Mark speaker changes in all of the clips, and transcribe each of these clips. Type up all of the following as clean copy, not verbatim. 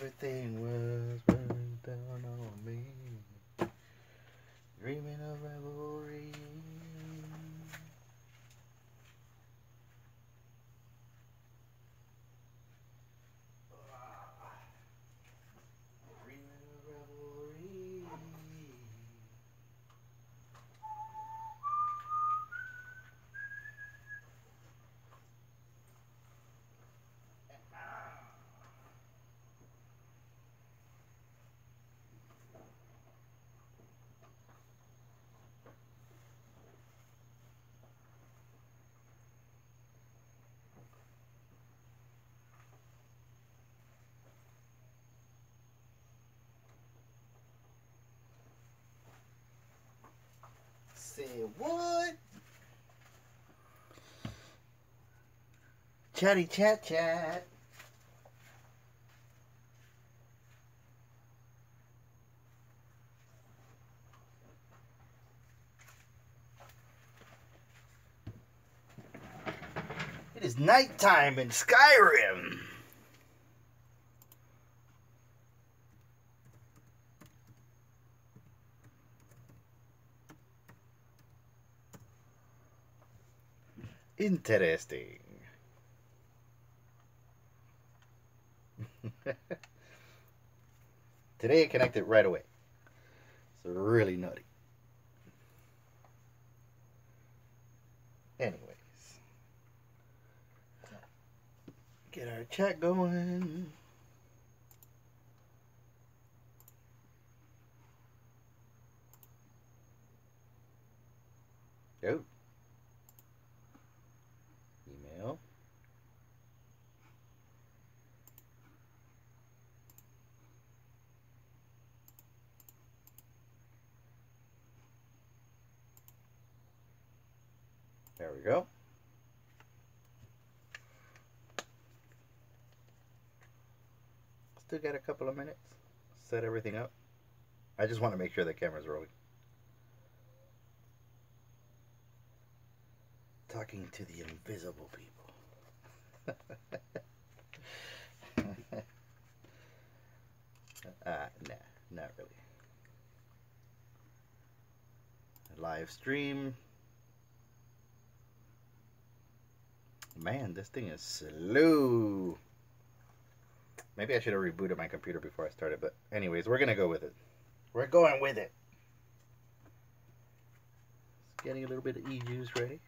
Speaker 1: everything was burned down on me. Dreaming of revelry. Dreaming of revelry. Say what? Chatty chat chat. It is nighttime in Skyrim. Interesting. Today it connected right away. It's really nutty. Anyways, get our chat going. Go. Email. There we go. Still got a couple of minutes. Set everything up. I just want to make sure the camera's rolling. Talking to the invisible people. Nah, not really. Live stream. Man, this thing is slow. Maybe I should have rebooted my computer before I started, but anyways, we're gonna go with it. We're going with it. Just getting a little bit of e-juice ready.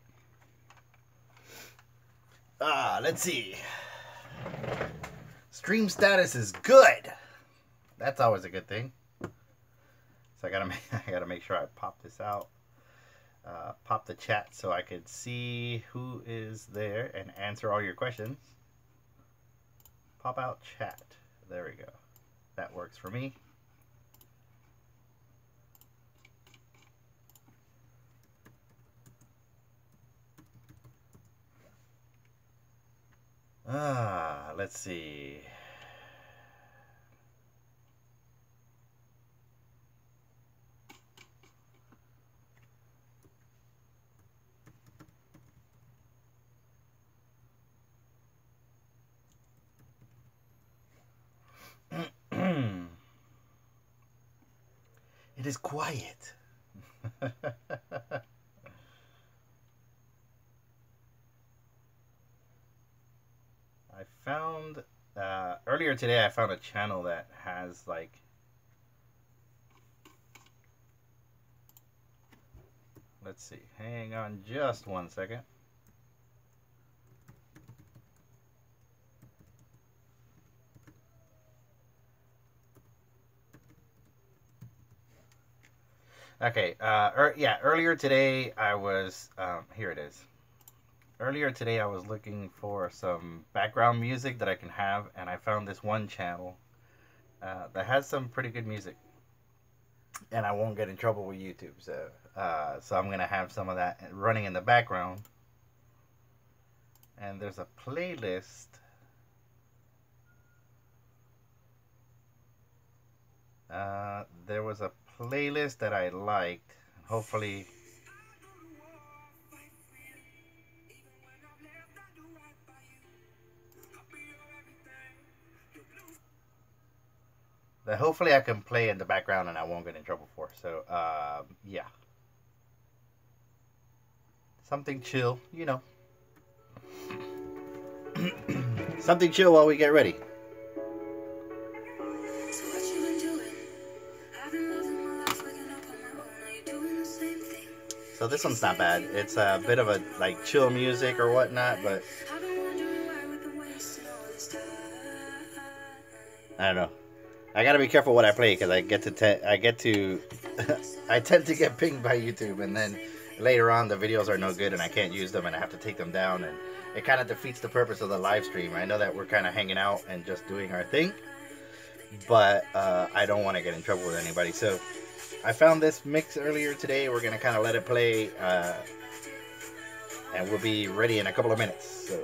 Speaker 1: Let's see. Stream status is good. That's always a good thing. So I gotta make sure I pop this out. Pop the chat so I could see who is there and answer all your questions. Pop out chat. There we go. That works for me. Let's see. It is quiet. I found earlier today I found a channel that has like let's see, hang on just one second. Okay, yeah, earlier today I was, here it is. Earlier today I was looking for some background music that I can have, and I found this one channel that has some pretty good music. And I won't get in trouble with YouTube, so I'm going to have some of that running in the background. And there's a playlist. There was a playlist that I liked. Hopefully that hopefully I can play in the background and I won't get in trouble for. So, yeah. Something chill, you know. Something chill while we get ready. So this one's not bad. It's a bit of a like chill music or whatnot, but I don't know. I gotta be careful what I play because I tend to get pinged by YouTube, and then later on the videos are no good and I can't use them and I have to take them down, and it kind of defeats the purpose of the live stream. I know that we're kind of hanging out and just doing our thing, but I don't want to get in trouble with anybody. So I found this mix earlier today. We're gonna kind of let it play, and we'll be ready in a couple of minutes. So.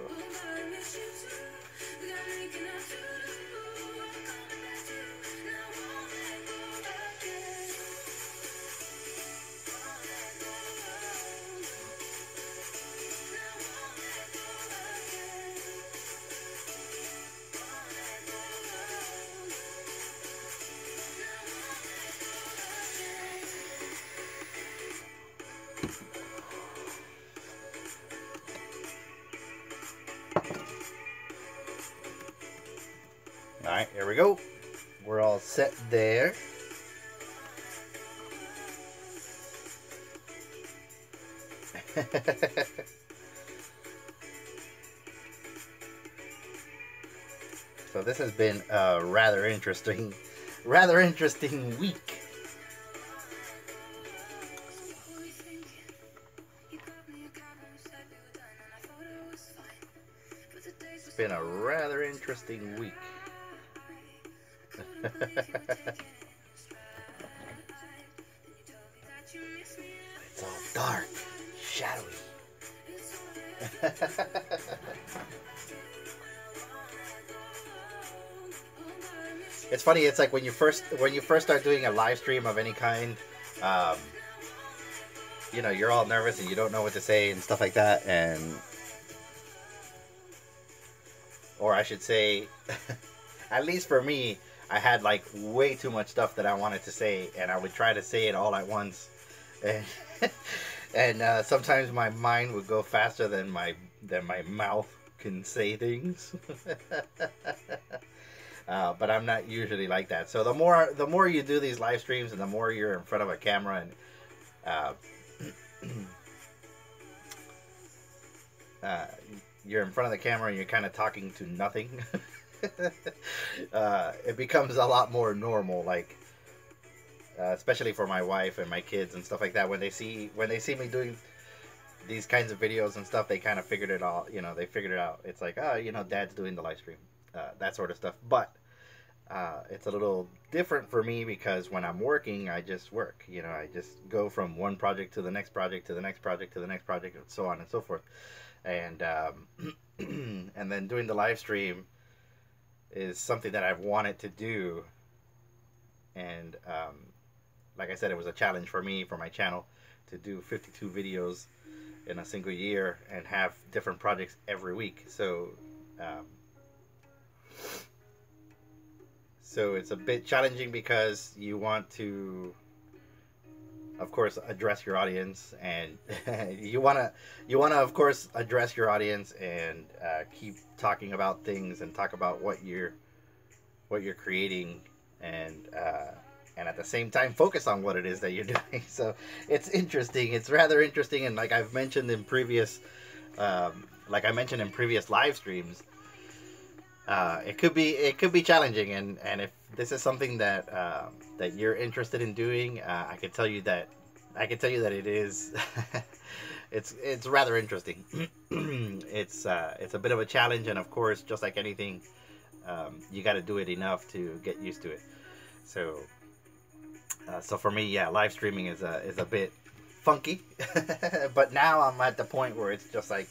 Speaker 1: Alright, here we go. We're all set there. So this has been a rather interesting week. It's been a rather interesting week. It's all dark, shadowy. It's funny. It's like when you first start doing a live stream of any kind, you know, you're all nervous and you don't know what to say and stuff like that, and or I should say, at least for me, I had like way too much stuff that I wanted to say, and I would try to say it all at once, and and sometimes my mind would go faster than my mouth can say things. But I'm not usually like that. So the more you do these live streams, and the more you're in front of a camera, and you're in front of the camera and you're kind of talking to nothing. It becomes a lot more normal, like especially for my wife and my kids and stuff like that. When they see me doing these kinds of videos and stuff, they kind of figured it all. You know, they figured it out. It's like, oh, you know, Dad's doing the live stream, that sort of stuff. But it's a little different for me because when I'm working, I just work. You know, I just go from one project to the next project to the next project to the next project, and so on and so forth. And and then doing the live stream is something that I've wanted to do, and like I said, it was a challenge for me, for my channel, to do 52 videos in a single year and have different projects every week. So so it's a bit challenging because you want to, of course, address your audience, and you wanna of course address your audience and keep talking about things and talk about what you're creating, and at the same time focus on what it is that you're doing. So it's interesting. It's rather interesting, and like I've mentioned in previous live streams, it could be challenging, and if this is something that that you're interested in doing, I can tell you that it is. it's rather interesting. It's a bit of a challenge, and of course, just like anything, you got to do it enough to get used to it. So so for me, yeah, live streaming is a bit funky, but now I'm at the point where it's just like,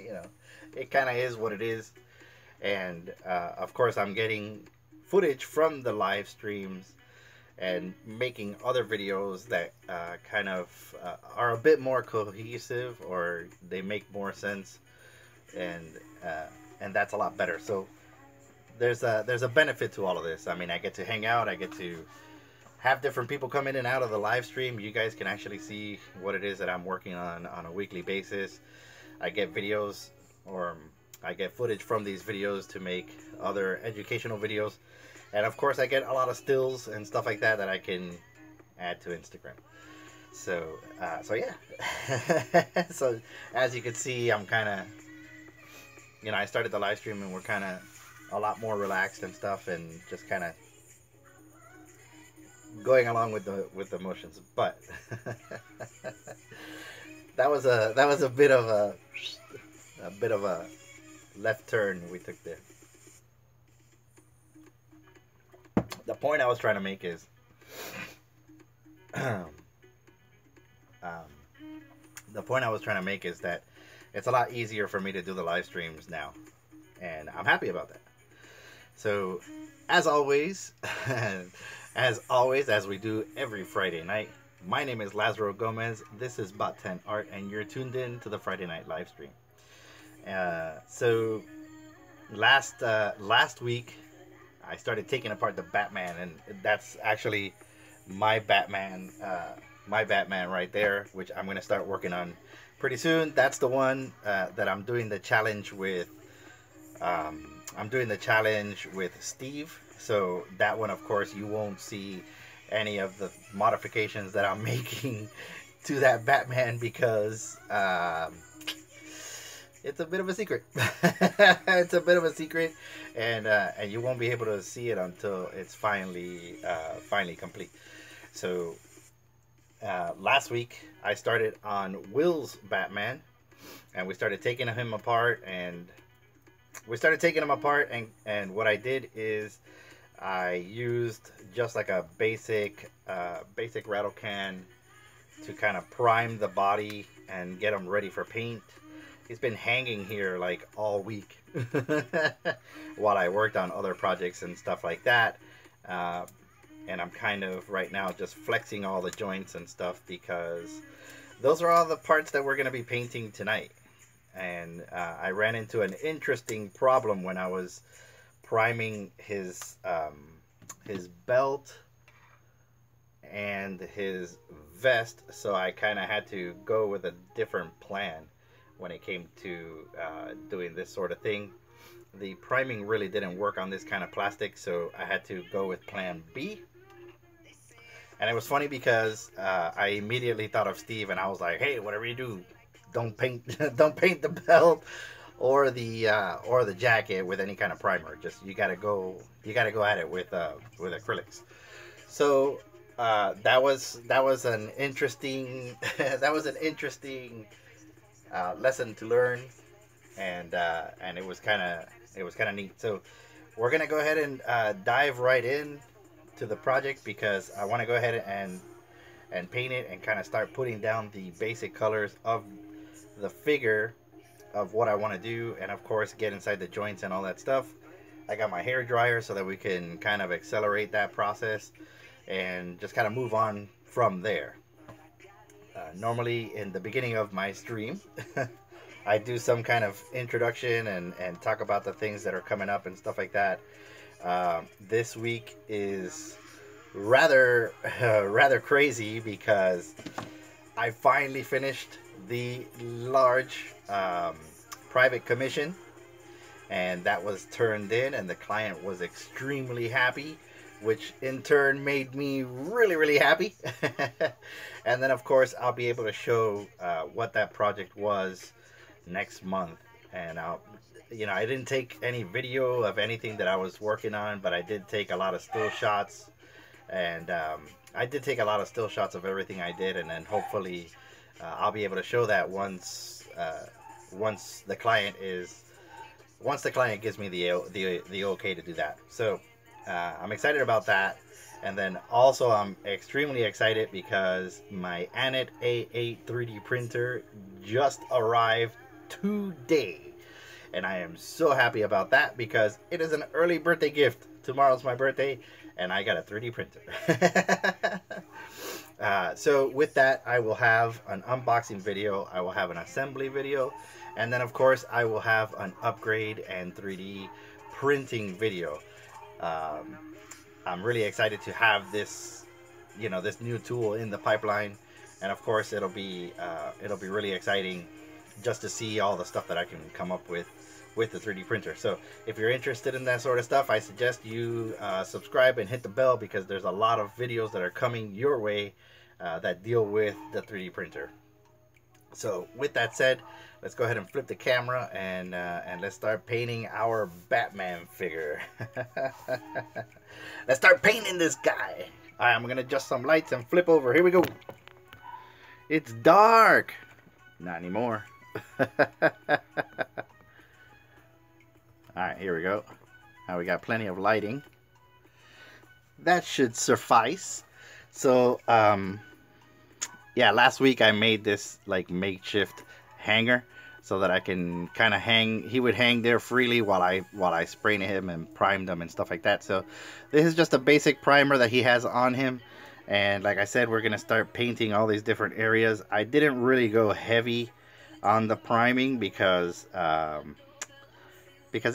Speaker 1: you know, it kind of is what it is. And of course, I'm getting footage from the live streams and making other videos that kind of are a bit more cohesive, or they make more sense, and that's a lot better. So there's a benefit to all of this. I mean, I get to hang out. I get to have different people come in and out of the live stream. You guys can actually see what it is that I'm working on a weekly basis. I get videos, or I get footage from these videos to make other educational videos. And of course I get a lot of stills and stuff like that that I can add to Instagram. So yeah. So as you can see, I'm kind of, you know, I started the live stream and we're kind of a lot more relaxed and stuff, and just kind of going along with the motions. But that was a bit of a left turn we took there. The point I was trying to make is that it's a lot easier for me to do the live streams now, and I'm happy about that. So as always, as we do every Friday night, my name is Lazaro Gomez. This is Bot 10 Art, and you're tuned in to the Friday night live stream. So last week I started taking apart the Batman, and that's actually my Batman right there, which I'm going to start working on pretty soon. That's the one that I'm doing the challenge with. I'm doing the challenge with Steve. So that one, of course, you won't see any of the modifications that I'm making to that Batman, because it's a bit of a secret. It's a bit of a secret, and you won't be able to see it until it's finally complete. So last week I started on Will's Batman, and we started taking him apart, and what I did is I used just like a basic rattle can to kind of prime the body and get him ready for paint. He's been hanging here like all week while I worked on other projects and stuff like that. And I'm kind of right now just flexing all the joints and stuff, because those are all the parts that we're going to be painting tonight. And I ran into an interesting problem when I was priming his belt and his vest, so I kind of had to go with a different plan when it came to doing this sort of thing. The priming really didn't work on this kind of plastic, so I had to go with plan B. And it was funny because I immediately thought of Steve, and I was like, hey, whatever you do, don't paint the belt or the jacket with any kind of primer. Just you gotta go at it with acrylics. So that was an interesting lesson to learn, and it was kind of neat. So we're gonna go ahead and dive right in to the project, because I want to go ahead and paint it and kind of start putting down the basic colors of the figure of what I want to do, and of course get inside the joints and all that stuff. I got my hair dryer so that we can kind of accelerate that process and just kind of move on from there. Normally in the beginning of my stream I do some kind of introduction and talk about the things that are coming up and stuff like that. This week is rather crazy, because I finally finished the large private commission, and that was turned in, and the client was extremely happy, which in turn made me really happy. And then of course I'll be able to show what that project was next month. And I didn't take any video of anything that I was working on, but I did take a lot of still shots, and I did take a lot of still shots of everything I did, and then hopefully I'll be able to show that once the client gives me the okay to do that. So I'm excited about that. And then also I'm extremely excited because my Anet A8 3D printer just arrived today, and I am so happy about that because it is an early birthday gift. Tomorrow's my birthday and I got a 3D printer. So with that, I will have an unboxing video, I will have an assembly video, and then of course I will have an upgrade and 3D printing video. I'm really excited to have this, you know, this new tool in the pipeline, and of course it'll be really exciting just to see all the stuff that I can come up with the 3D printer. So if you're interested in that sort of stuff, I suggest you subscribe and hit the bell, because there's a lot of videos that are coming your way that deal with the 3D printer. So with that said, let's go ahead and flip the camera and let's start painting our Batman figure. Let's start painting this guy. All right, I'm gonna adjust some lights and flip over. Here we go. It's dark. Not anymore. Alright, here we go. Now we got plenty of lighting. That should suffice. So, yeah, last week I made this like makeshift hanger so that I can kind of hang. He would hang there freely while I sprayed him and primed him and stuff like that. So this is just a basic primer that he has on him. And like I said, we're gonna start painting all these different areas. I didn't really go heavy on the priming because it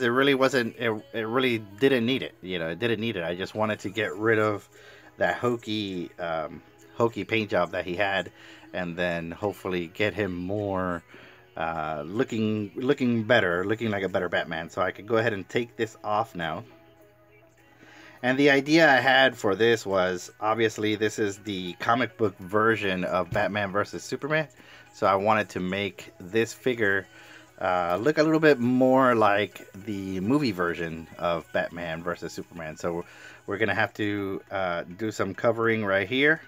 Speaker 1: really wasn't, it really didn't need it. You know, it didn't need it. I just wanted to get rid of that hokey paint job that he had, and then hopefully get him more looking better, looking like a better Batman. So I could go ahead and take this off now. And the idea I had for this was, obviously this is the comic book version of Batman versus Superman. So I wanted to make this figure look a little bit more like the movie version of Batman versus Superman. So we're gonna have to do some covering right here,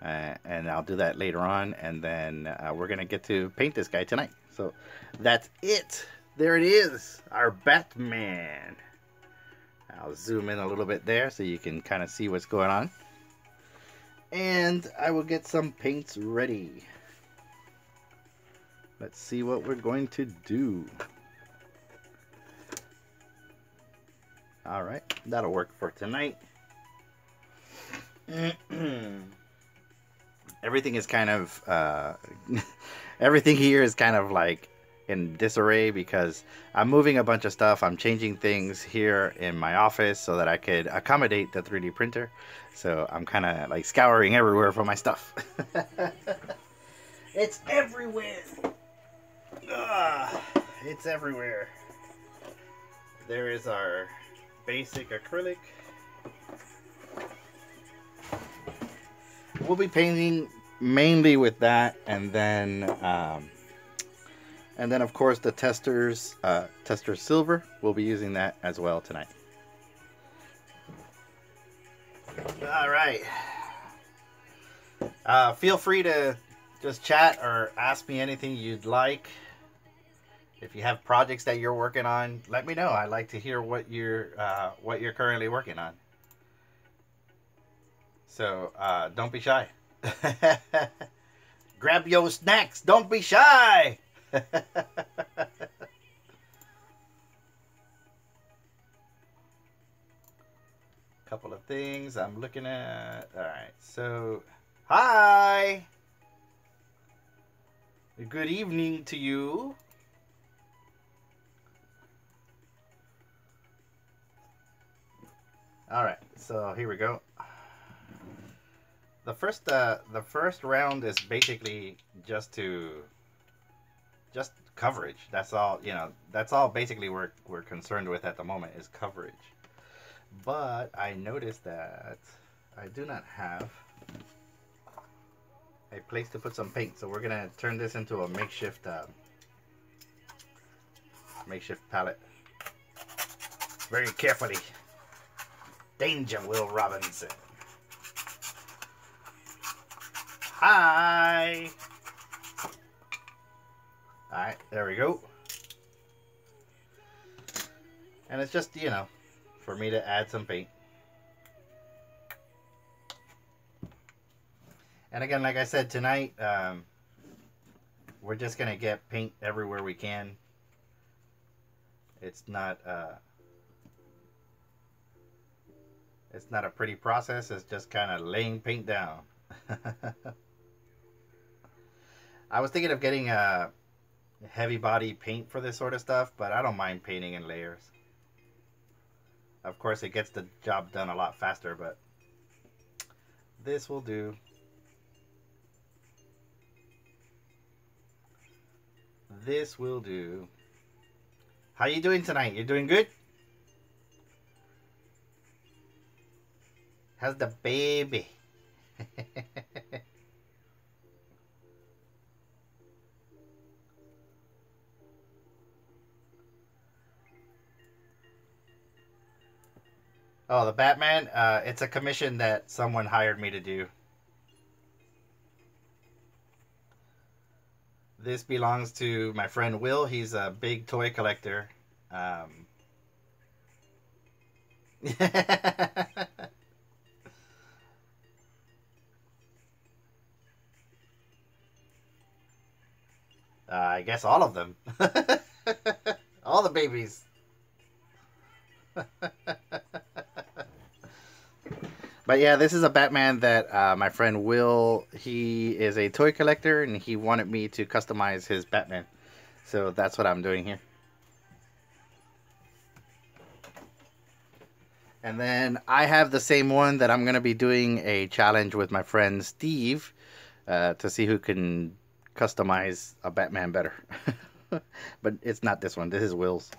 Speaker 1: and I'll do that later on, and then we're gonna get to paint this guy tonight. So that's it. There it is, our Batman. I'll zoom in a little bit there so you can kind of see what's going on, and I will get some paints ready. Let's see what we're going to do. All right, that'll work for tonight. Everything is kind of everything here is kind of like in disarray because I'm moving a bunch of stuff. I'm changing things here in my office so that I could accommodate the 3D printer. So I'm kind of like scouring everywhere for my stuff. It's everywhere. It's everywhere. There is our basic acrylic. We'll be painting mainly with that, and then of course the tester silver. We'll be using that as well tonight. All right. Feel free to just chat or ask me anything you'd like. If you have projects that you're working on, let me know. I'd like to hear what you're currently working on. So don't be shy. Grab your snacks. Don't be shy. Couple of things I'm looking at. All right. So, hi. Good evening to you. All right, so here we go. The first round is basically just coverage. That's all, you know, that's all basically we're concerned with at the moment is coverage. But I noticed that I do not have a place to put some paint, so we're gonna turn this into a makeshift palette. Very carefully. Danger, Will Robinson. Hi. Alright, there we go. And it's just, you know, for me to add some paint. And again, like I said, tonight, we're just going to get paint everywhere we can. It's not a pretty process. It's just kind of laying paint down. I was thinking of getting a heavy body paint for this sort of stuff, but I don't mind painting in layers. Of course, it gets the job done a lot faster, but this will do. This will do. How you doing tonight? You doing good? How's the baby? Oh, the Batman? It's a commission that someone hired me to do. This belongs to my friend Will. He's a big toy collector. I guess all of them. All the babies. But yeah, this is a Batman that my friend Will, he is a toy collector, and he wanted me to customize his Batman. So that's what I'm doing here. And then I have the same one that I'm going to be doing a challenge with my friend Steve to see who can customize a Batman better. But it's not this one. This is Will's.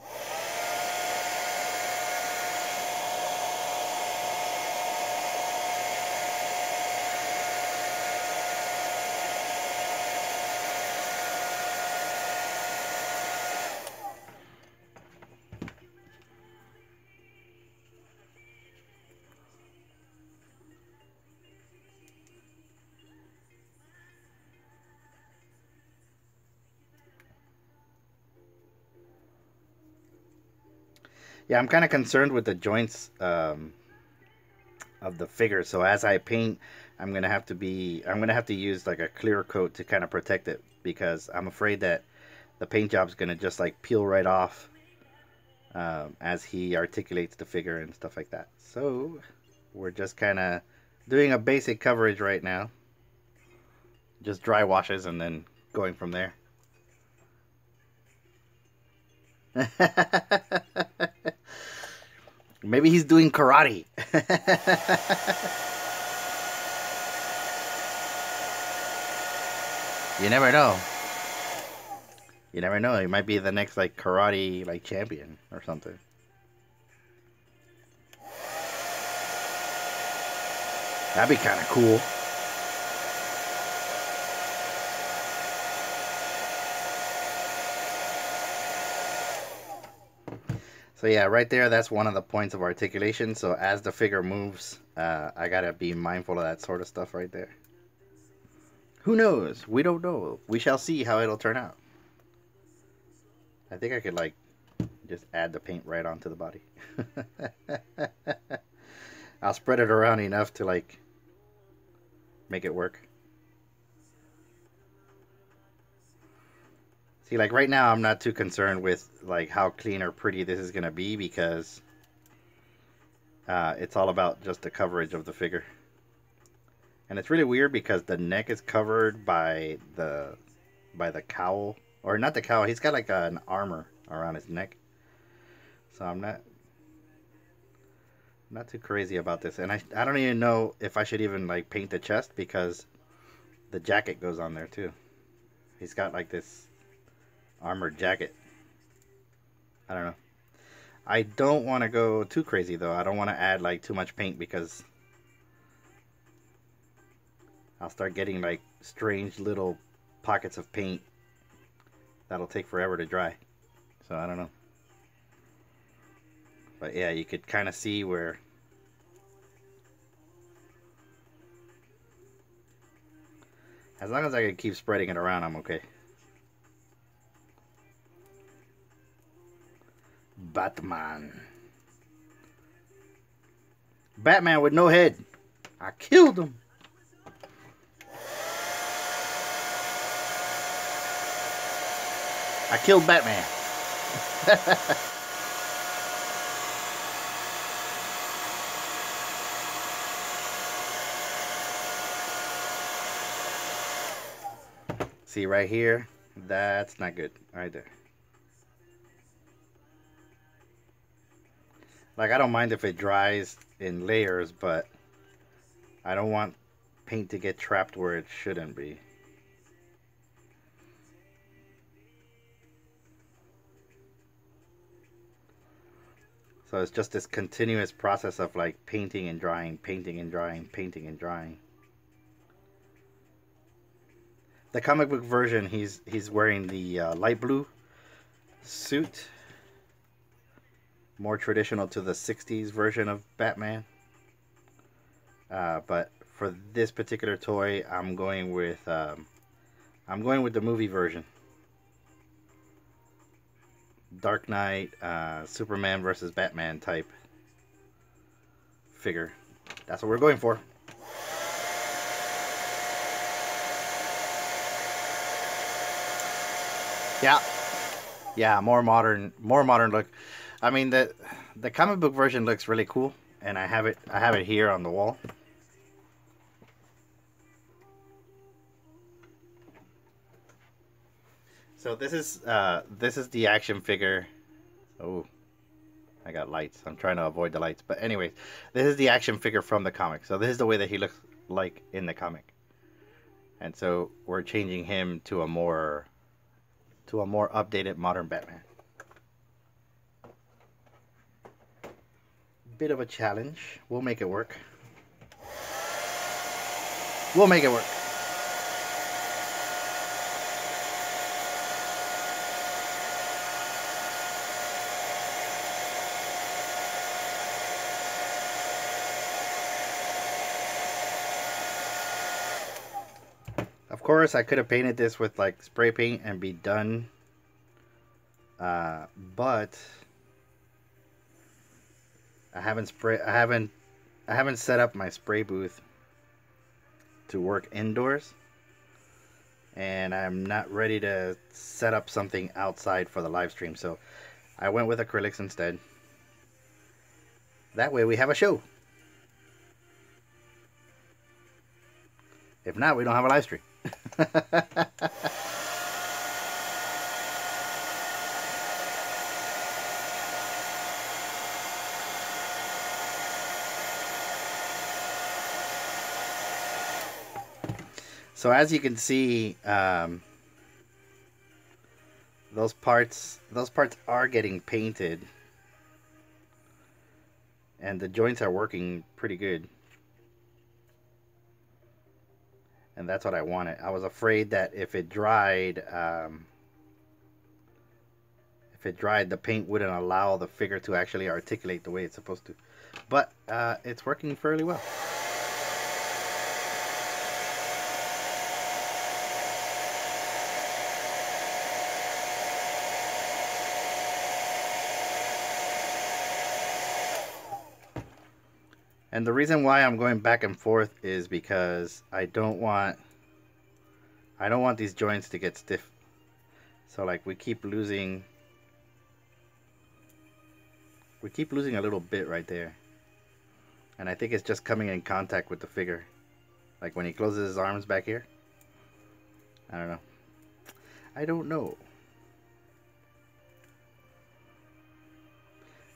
Speaker 1: Yeah, I'm kind of concerned with the joints of the figure. So as I paint, I'm gonna have to use like a clear coat to kind of protect it, because I'm afraid that the paint job's gonna just like peel right off as he articulates the figure and stuff like that. So we're just kind of doing a basic coverage right now, just dry washes and then going from there. Maybe he's doing karate. You never know. You never know. He might be the next like karate like champion or something. That'd be kind of cool. So yeah, right there, that's one of the points of articulation. So as the figure moves, I gotta be mindful of that sort of stuff right there. Who knows? We don't know. We shall see how it'll turn out. I think I could like just add the paint right onto the body. I'll spread it around enough to like make it work. See, like right now, I'm not too concerned with like how clean or pretty this is gonna be, because it's all about just the coverage of the figure. And it's really weird because the neck is covered by the cowl, or not the cowl. He's got like an armor around his neck. So I'm not too crazy about this, and I don't even know if I should even like paint the chest, because the jacket goes on there too. He's got like this armored jacket. I don't know. I don't want to go too crazy though. I don't want to add like too much paint, because I'll start getting like strange little pockets of paint that'll take forever to dry. So I don't know. But yeah, you could kind of see where as long as I can keep spreading it around, I'm okay. Batman. Batman with no head. I killed him. I killed Batman. See right here? That's not good. Right there. Like, I don't mind if it dries in layers, but I don't want paint to get trapped where it shouldn't be. So it's just this continuous process of like painting and drying, painting and drying, painting and drying. The comic book version, he's wearing the light blue suit, more traditional to the '60s version of Batman. But for this particular toy, I'm going with the movie version. Dark Knight, Superman versus Batman type figure. That's what we're going for. Yeah, yeah, more modern look. I mean, the comic book version looks really cool, and I have it here on the wall. So this is the action figure. Oh, I got lights. I'm trying to avoid the lights. But anyways, this is the action figure from the comic. So this is the way that he looks like in the comic. And so we're changing him to a more updated modern Batman. Bit of a challenge. We'll make it work. We'll make it work. Of course, I could have painted this with like spray paint and be done, but I haven't set up my spray booth to work indoors, and I'm not ready to set up something outside for the live stream. So I went with acrylics instead. That way we have a show. If not, we don't have a live stream. So as you can see, those parts are getting painted, and the joints are working pretty good. And that's what I wanted. I was afraid that if it dried, the paint wouldn't allow the figure to actually articulate the way it's supposed to. But it's working fairly well. And the reason why I'm going back and forth is because I don't want these joints to get stiff. So like we keep losing a little bit right there. And I think it's just coming in contact with the figure. Like when he closes his arms back here. I don't know.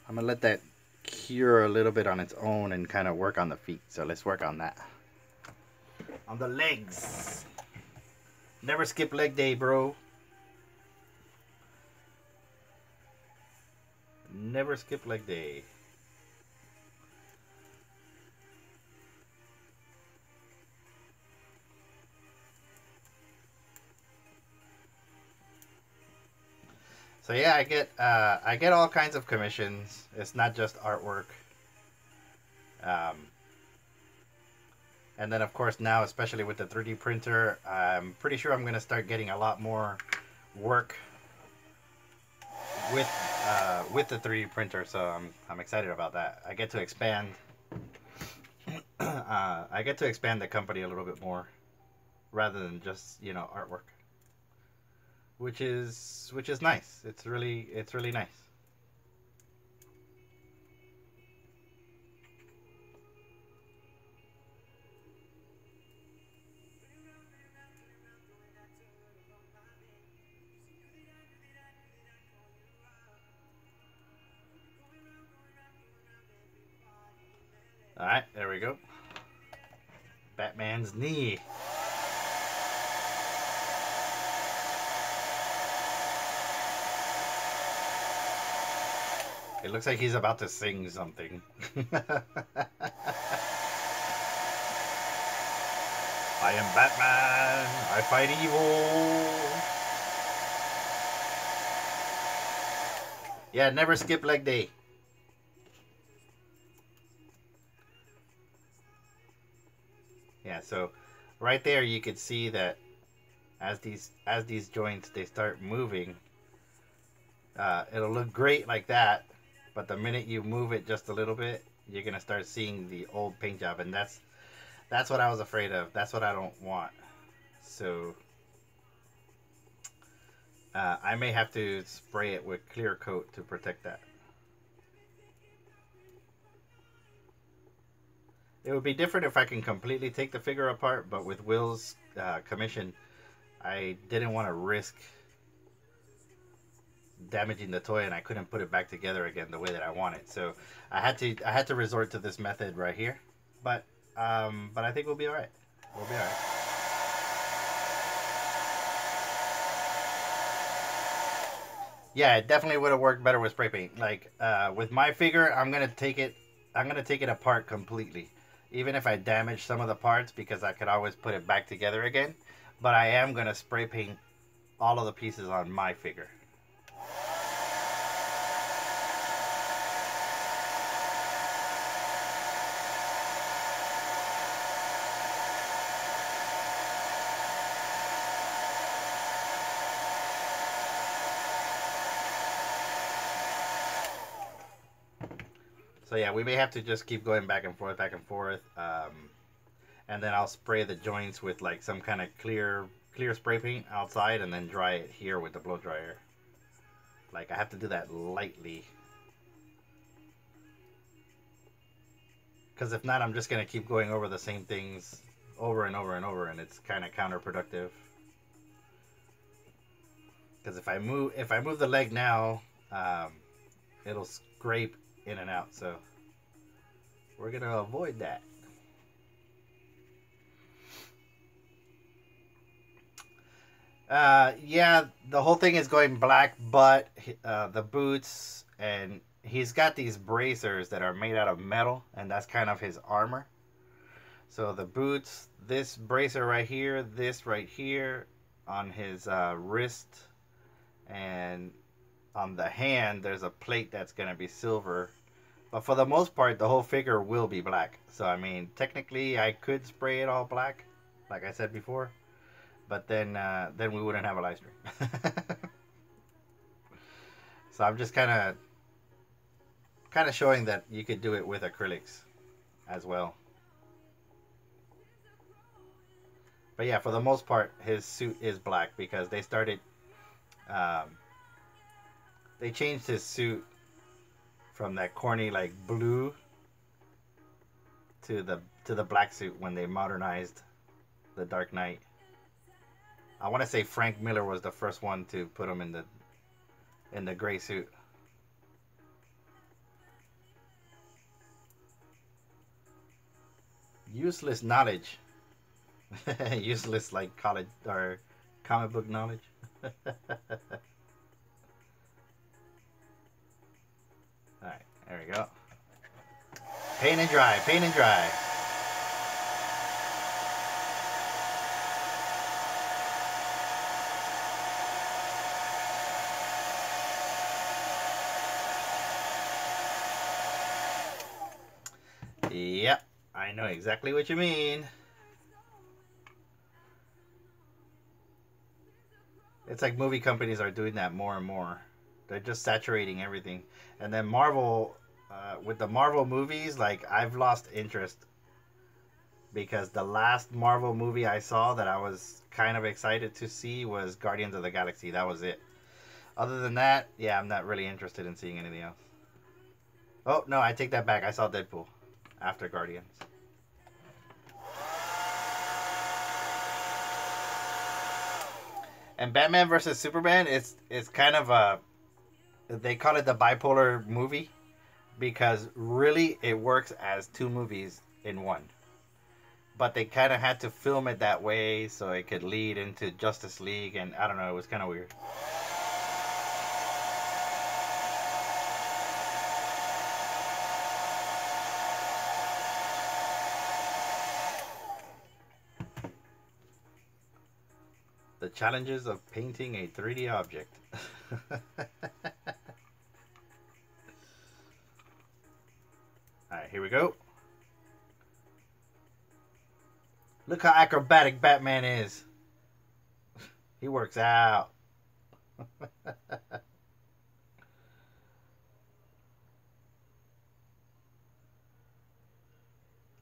Speaker 1: I'm gonna let that cure a little bit on its own and kind of work on the feet. So let's work on that. On the legs. Never skip leg day, bro. Never skip leg day. So yeah, I get all kinds of commissions. It's not just artwork. And then of course now, especially with the 3D printer, I'm pretty sure I'm gonna start getting a lot more work with the 3D printer. So I'm excited about that. I get to expand. I get to expand the company a little bit more, rather than just artwork. Which is nice. It's really nice. Alright, there we go. Batman's knee. It looks like he's about to sing something. I am Batman. I fight evil. Yeah, never skip leg day. Yeah, so right there you could see that as these joints they start moving, it'll look great like that, but the minute you move it just a little bit, you're gonna start seeing the old paint job, and that's what I was afraid of. That's what I don't want. So I may have to spray it with clear coat to protect that. It would be different if I can completely take the figure apart, but with Will's commission, I didn't want to risk damaging the toy, and I couldn't put it back together again the way that I want it. So I had to resort to this method right here. But I think we'll be all right. We'll be all right. Yeah, it definitely would have worked better with spray paint. Like with my figure, I'm gonna take it apart completely, even if I damage some of the parts, because I could always put it back together again. But I am gonna spray paint all of the pieces on my figure. So yeah, we may have to just keep going back and forth, and then I'll spray the joints with like some kind of clear spray paint outside, and then dry it here with the blow dryer. Like I have to do that lightly, because if not, I'm just gonna keep going over the same things over and over and over, and it's kind of counterproductive. Because if I move the leg now, it'll scrape in and out, so we're gonna avoid that. Yeah, the whole thing is going black, but the boots, and he's got these bracers that are made out of metal, and that's kind of his armor. So the boots, this bracer right here, this right here on his wrist, and on the hand there's a plate that's going to be silver. But for the most part, the whole figure will be black. So I mean, technically I could spray it all black, like I said before, but then we wouldn't have a live stream. So I'm just kind of showing that you could do it with acrylics as well. But yeah, for the most part, his suit is black because they started, they changed his suit from that corny like blue to the black suit when they modernized the Dark Knight. I want to say Frank Miller was the first one to put him in the gray suit. Useless knowledge. Useless like college or comic book knowledge. Alright, there we go. Paint and dry, paint and dry. Yep, I know exactly what you mean. It's like movie companies are doing that more and more. They're just saturating everything. And then Marvel, with the Marvel movies, like I've lost interest. Because the last Marvel movie I saw that I was kind of excited to see was Guardians of the Galaxy. That was it. Other than that, yeah, I'm not really interested in seeing anything else. Oh, no, I take that back. I saw Deadpool after Guardians. And Batman versus Superman, it's kind of a, they call it the bipolar movie, because really it works as 2 movies in one. But they kind of had to film it that way so it could lead into Justice League, and I don't know, it was kind of weird. The challenges of painting a 3D object. Alright, here we go. Look how acrobatic Batman is. He works out.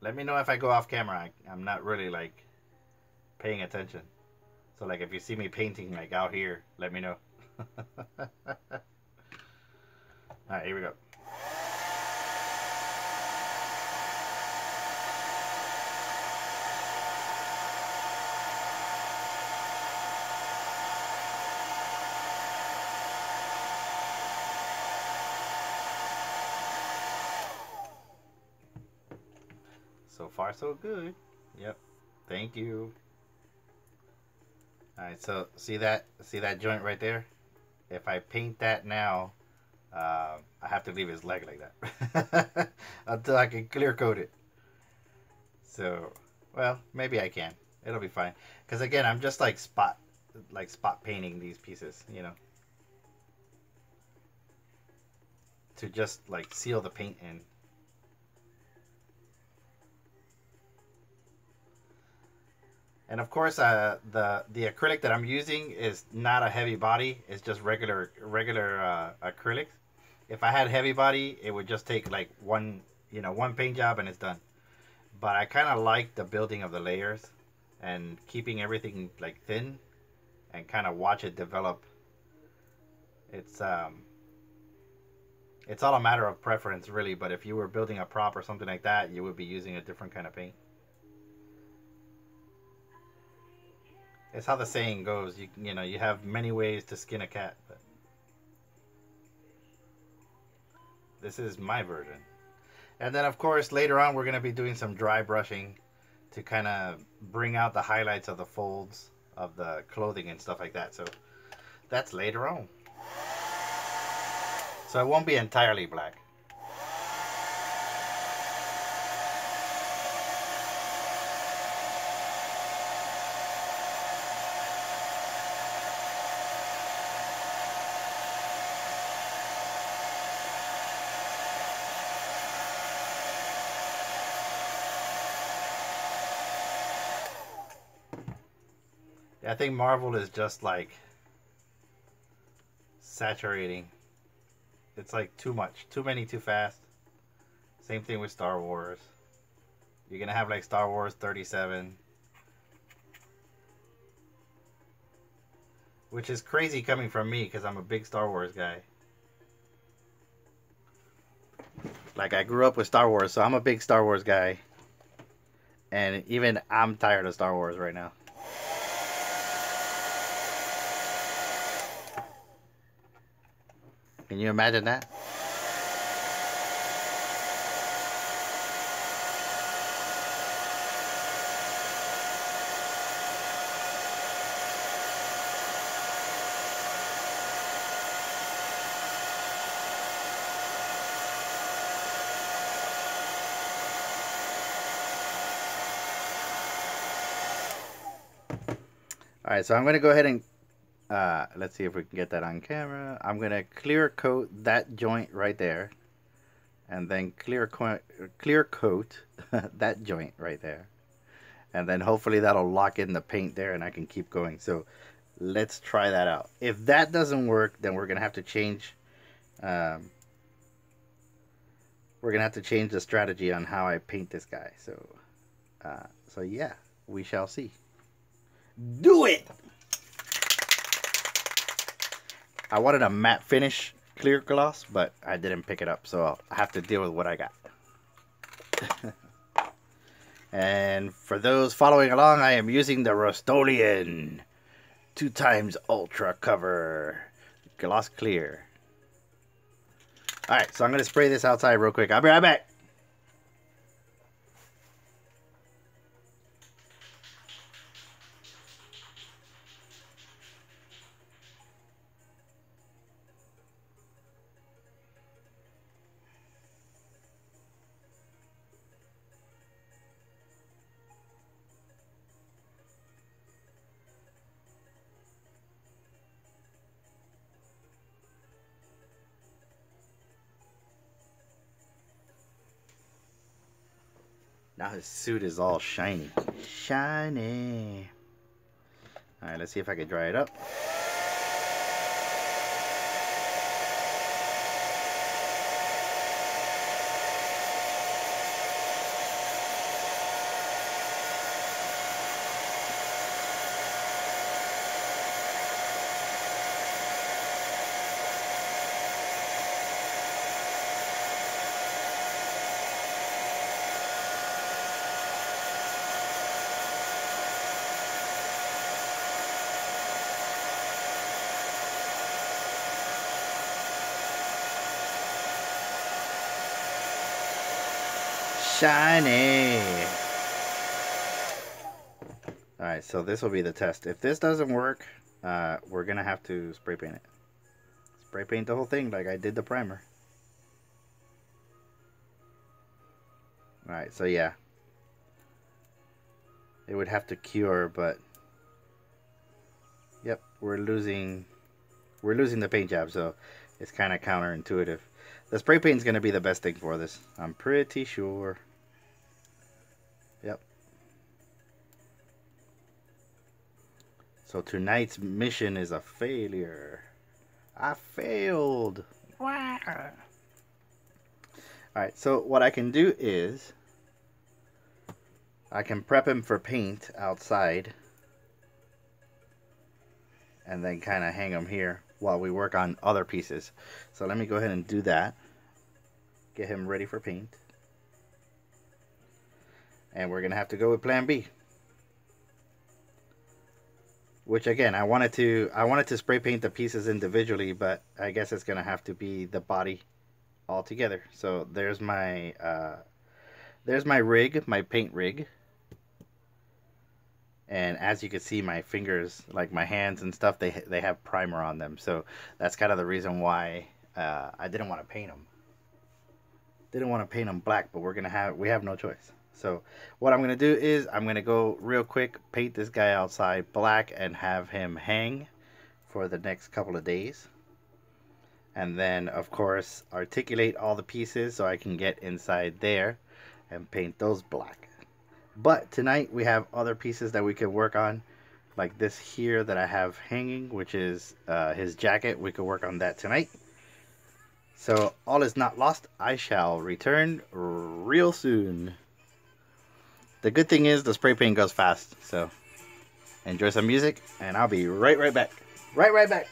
Speaker 1: Let me know if I go off camera. I'm not really like paying attention. So like if you see me painting like out here, let me know. Alright, here we go. So far so good. Yep. Thank you. Alright, so see that joint right there? If I paint that now, I have to leave his leg like that until I can clear coat it. So, well, maybe I can. It'll be fine. Because again, I'm just like spot painting these pieces, you know, to just like seal the paint in. And of course, the acrylic that I'm using is not a heavy body. It's just regular acrylics. If I had heavy body, it would just take like one paint job and it's done. But I kind of like the building of the layers and keeping everything like thin and kind of watch it develop. It's all a matter of preference really. But if you were building a prop or something like that, you would be using a different kind of paint. It's how the saying goes. You know, you have many ways to skin a cat, but this is my version. And then of course later on we're going to be doing some dry brushing to kind of bring out the highlights of the folds of the clothing and stuff like that. So that's later on. So it won't be entirely black. I think Marvel is just like saturating. It's like too much. Too many too fast. Same thing with Star Wars. You're going to have like Star Wars 37. Which is crazy coming from me because I'm a big Star Wars guy. Like I grew up with Star Wars, so I'm a big Star Wars guy. And even I'm tired of Star Wars right now. Can you imagine that? Alright, so I'm going to go ahead and let's see if we can get that on camera. I'm going to clear coat that joint right there. And then clear coat that joint right there. And then hopefully that'll lock in the paint there and I can keep going. So let's try that out. If that doesn't work, then we're going to have to change the strategy on how I paint this guy. So yeah, we shall see. Do it! I wanted a matte finish clear gloss, but I didn't pick it up, so I'll have to deal with what I got. And for those following along, I am using the Rust-Oleum 2x Ultra Cover Gloss Clear. Alright, so I'm going to spray this outside real quick. I'll be right back. Now his suit is all shiny. Shiny. Alright, let's see if I can dry it up. Shiny. Alright, so this will be the test. If this doesn't work, we're going to have to spray paint it. Spray paint the whole thing like I did the primer. Alright, so yeah. It would have to cure, but... Yep, we're losing the paint job, so it's kind of counterintuitive. The spray paint is going to be the best thing for this. I'm pretty sure. Yep. So tonight's mission is a failure. I failed. Alright, so what I can do is I can prep him for paint outside and then kind of hang him here while we work on other pieces. So let me go ahead and do that. Get him ready for paint. And we're gonna have to go with plan B. Which again, I wanted to spray paint the pieces individually, but I guess it's gonna have to be the body all together. So there's my rig, my paint rig. And as you can see, my fingers, like my hands and stuff, they have primer on them. So that's kind of the reason why I didn't want to paint them. Didn't want to paint them black, but we have no choice. So what I'm gonna do is I'm gonna go real quick, paint this guy outside black, and have him hang for the next couple of days. And then of course articulate all the pieces so I can get inside there and paint those black. But tonight we have other pieces that we can work on, like this here that I have hanging, which is his jacket. We could work on that tonight. So all is not lost. I shall return real soon. The good thing is the spray paint goes fast. So enjoy some music and I'll be right back. Right back.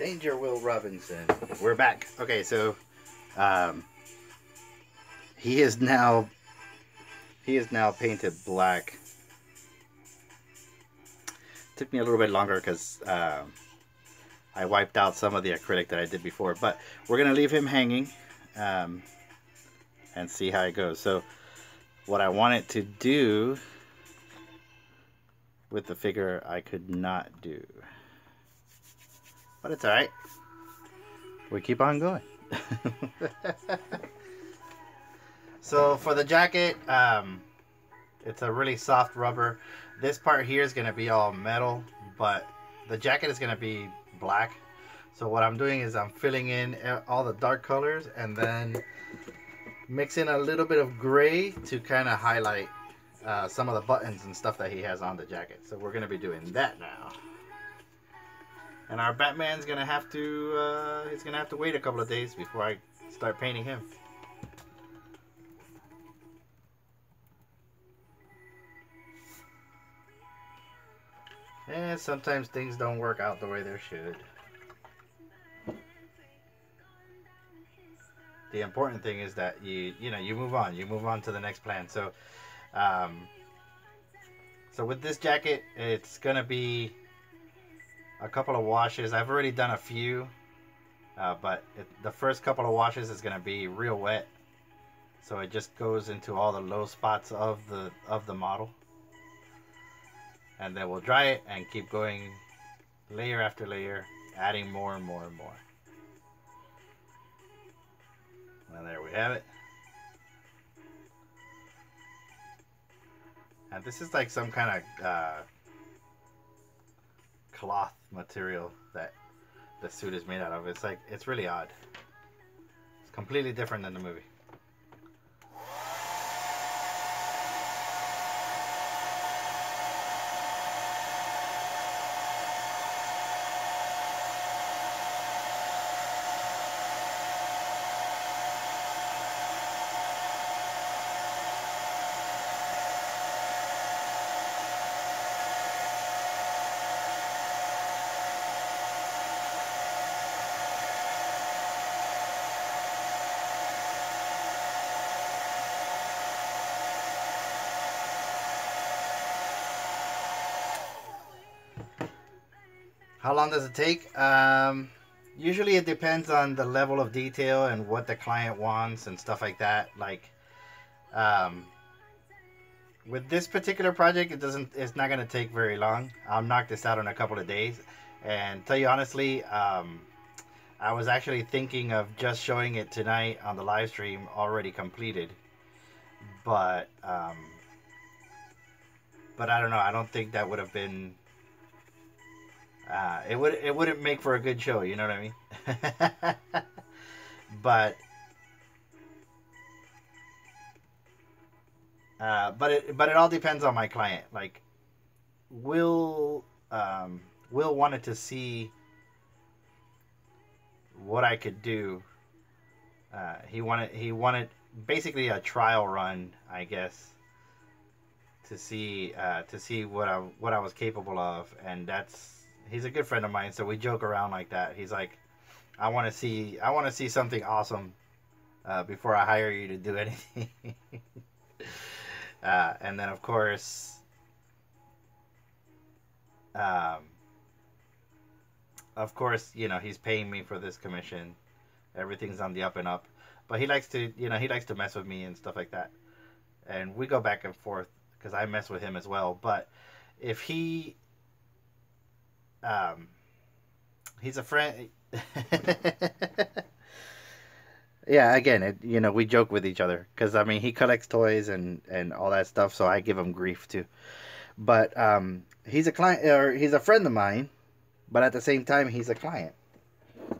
Speaker 1: Danger Will Robinson. We're back. Okay, so he is now painted black. Took me a little bit longer because I wiped out some of the acrylic that I did before, but we're gonna leave him hanging and see how it goes. So what I wanted to do with the figure I could not do, but it's all right. We keep on going. So for the jacket, it's a really soft rubber. This part here is going to be all metal, but the jacket is going to be black. So what I'm doing is I'm filling in all the dark colors and then mixing a little bit of gray to kind of highlight some of the buttons and stuff that he has on the jacket. So we're going to be doing that now. And our Batman's going to have to, he's going to have to wait a couple of days before I start painting him. And sometimes things don't work out the way they should. The important thing is that you move on. You move on to the next plan. So, so with this jacket, it's gonna be a couple of washes. I've already done a few, but the first couple of washes is gonna be real wet. So it just goes into all the low spots of the model. And then we'll dry it and keep going layer after layer, adding more and more and more. And there we have it. And this is like some kind of cloth material that the suit is made out of. It's really odd. It's completely different than the movie. How long does it take? Usually it depends on the level of detail and what the client wants and stuff like that. Like, with this particular project, it's not going to take very long. I'll knock this out in a couple of days. And tell you honestly, I was actually thinking of just showing it tonight on the live stream already completed. But I don't know. I don't think that would have been... it wouldn't make for a good show, you know what I mean? but it all depends on my client. Like, Will wanted to see what I could do. He wanted basically a trial run, I guess, to see what I was capable of, and he's a good friend of mine, so we joke around like that. He's like, I want to see something awesome before I hire you to do anything. And then of course, he's paying me for this commission. Everything's on the up and up, but he likes to mess with me and stuff like that, and we go back and forth because I mess with him as well. But if he's a friend. Yeah, again, we joke with each other because I mean he collects toys and all that stuff, so I give him grief too. But he's a client, or he's a friend of mine, but at the same time he's a client,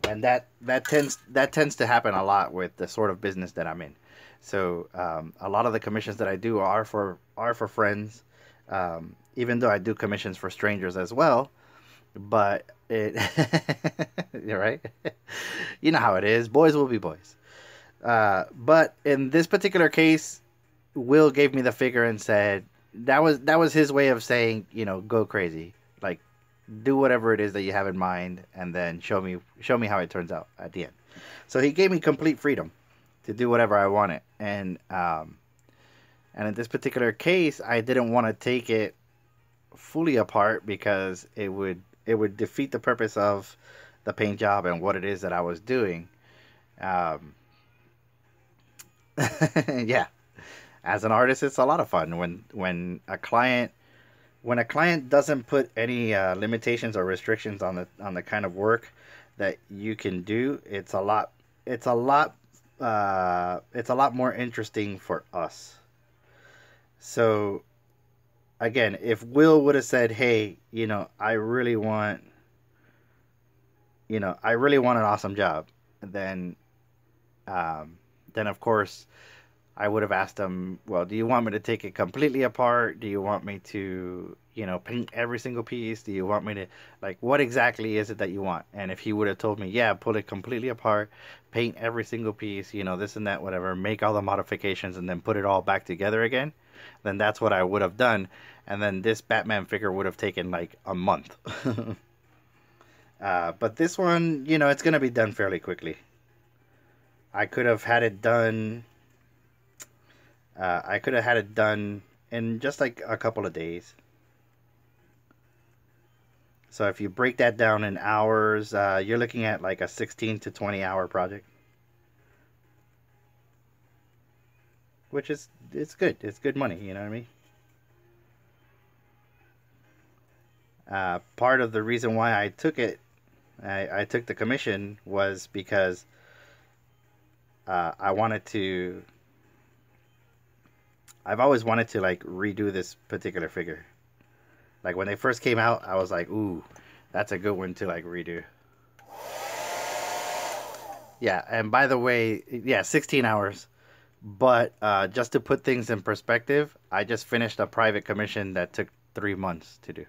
Speaker 1: and that tends to happen a lot with the sort of business that I'm in. So a lot of the commissions that I do are for friends, even though I do commissions for strangers as well. But you're right. You know how it is. Boys will be boys. But in this particular case, Will gave me the figure and said that was his way of saying, go crazy. Like, do whatever it is that you have in mind, and then show me how it turns out at the end. So he gave me complete freedom to do whatever I wanted, and in this particular case, I didn't want to take it fully apart because it would defeat the purpose of the paint job and what it is that I was doing. Yeah, as an artist, it's a lot of fun when a client doesn't put any limitations or restrictions on the kind of work that you can do. It's a lot more interesting for us. So again, if Will would have said, "Hey, I really want an awesome job," then of course I would have asked him, "Well, do you want me to take it completely apart? Do you want me to, paint every single piece? Do you want me to, like, what exactly is it that you want?" And if he would have told me, "Yeah, pull it completely apart, paint every single piece, this and that, whatever, make all the modifications, and then put it all back together again," then that's what I would have done. And then this Batman figure would have taken like a month. But this one, it's going to be done fairly quickly. I could have had it done. In just like a couple of days. So if you break that down in hours, you're looking at like a 16 to 20 hour project. Which is, it's good. It's good money, you know what I mean? Part of the reason why I took it, I took the commission, was because I've always wanted to like redo this particular figure. Like when they first came out, I was like, ooh, that's a good one to like redo. Yeah, and by the way, yeah, 16 hours. But just to put things in perspective, I just finished a private commission that took 3 months to do.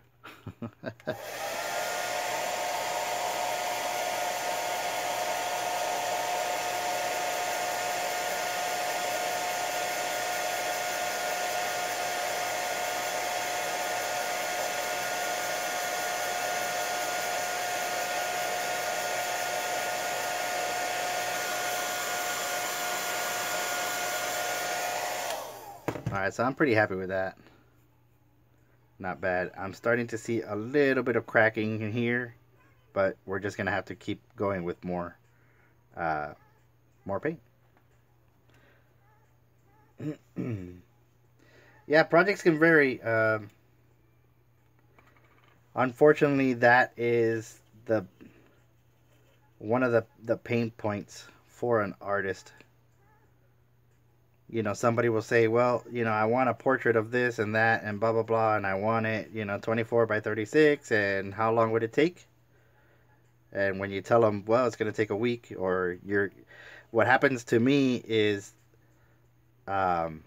Speaker 1: Alright, so I'm pretty happy with that. Not bad. I'm starting to see a little bit of cracking in here, but we're just gonna have to keep going with more paint. Yeah, projects can vary. Unfortunately, that is one of the pain points for an artist. Somebody will say, "Well, I want a portrait of this and that and blah blah blah, and I want it, 24 by 36, and how long would it take?" And when you tell them, "Well, it's going to take a week," or what happens to me is, and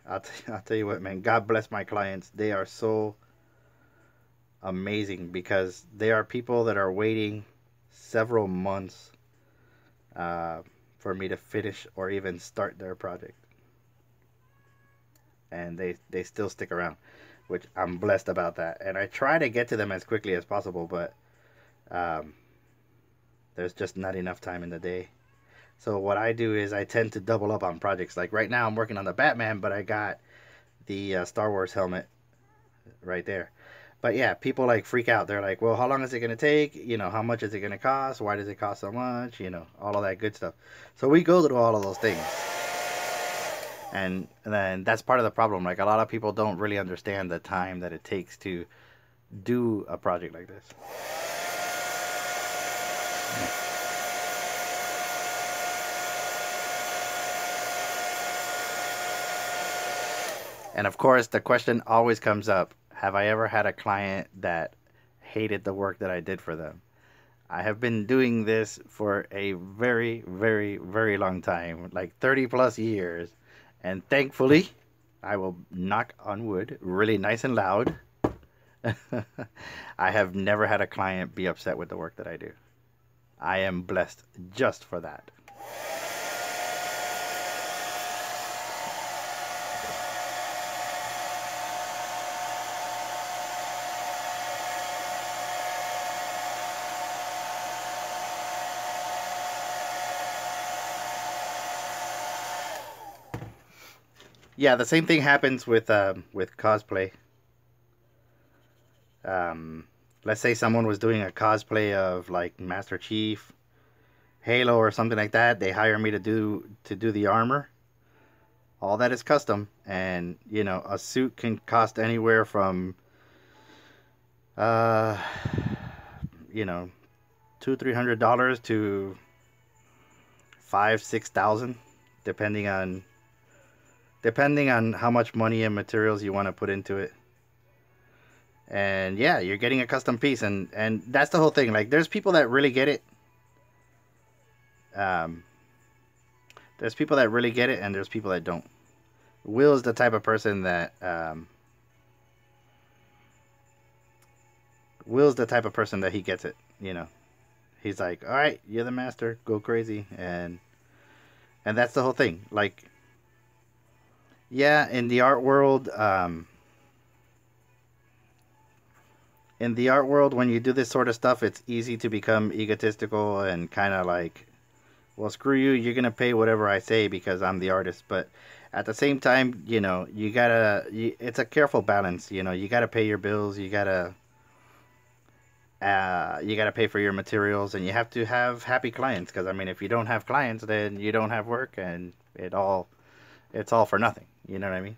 Speaker 1: I'll tell you what, man, God bless my clients. They are so amazing, because they are people that are waiting several months for me to finish or even start their project, and they still stick around, which I'm blessed about that. And I try to get to them as quickly as possible, but there's just not enough time in the day. So what I do is I tend to double up on projects. Like right now I'm working on the Batman, but I got the Star Wars helmet right there. But yeah, people like freak out. They're like, "Well, how long is it going to take? How much is it going to cost? Why does it cost so much?" All of that good stuff. So we go through all of those things. And then that's part of the problem. Like, a lot of people don't really understand the time that it takes to do a project like this. And of course, the question always comes up: have I ever had a client that hated the work that I did for them? I have been doing this for a very, very, very long time, like 30 plus years. And thankfully, I will knock on wood really nice and loud. I have never had a client be upset with the work that I do. I am blessed just for that. Yeah, the same thing happens with cosplay. Um, let's say someone was doing a cosplay of like Master Chief, Halo, or something like that. They hire me to do the armor. All that is custom, and a suit can cost anywhere from uh, you know, $200-300 to 5,000-6,000, depending on how much money and materials you want to put into it. And yeah, you're getting a custom piece, and that's the whole thing. Like, there's people that really get it. Um, there's people that really get it, and there's people that don't. Will is the type of person that he gets it. He's like, all right, you're the master, go crazy, and that's the whole thing. Like, yeah, in the art world, when you do this sort of stuff, it's easy to become egotistical and kind of like, well, screw you, you're gonna pay whatever I say because I'm the artist. But at the same time, it's a careful balance. You gotta pay your bills, you gotta pay for your materials, and you have to have happy clients. Because I mean, if you don't have clients, then you don't have work, and it's all for nothing. You know what I mean?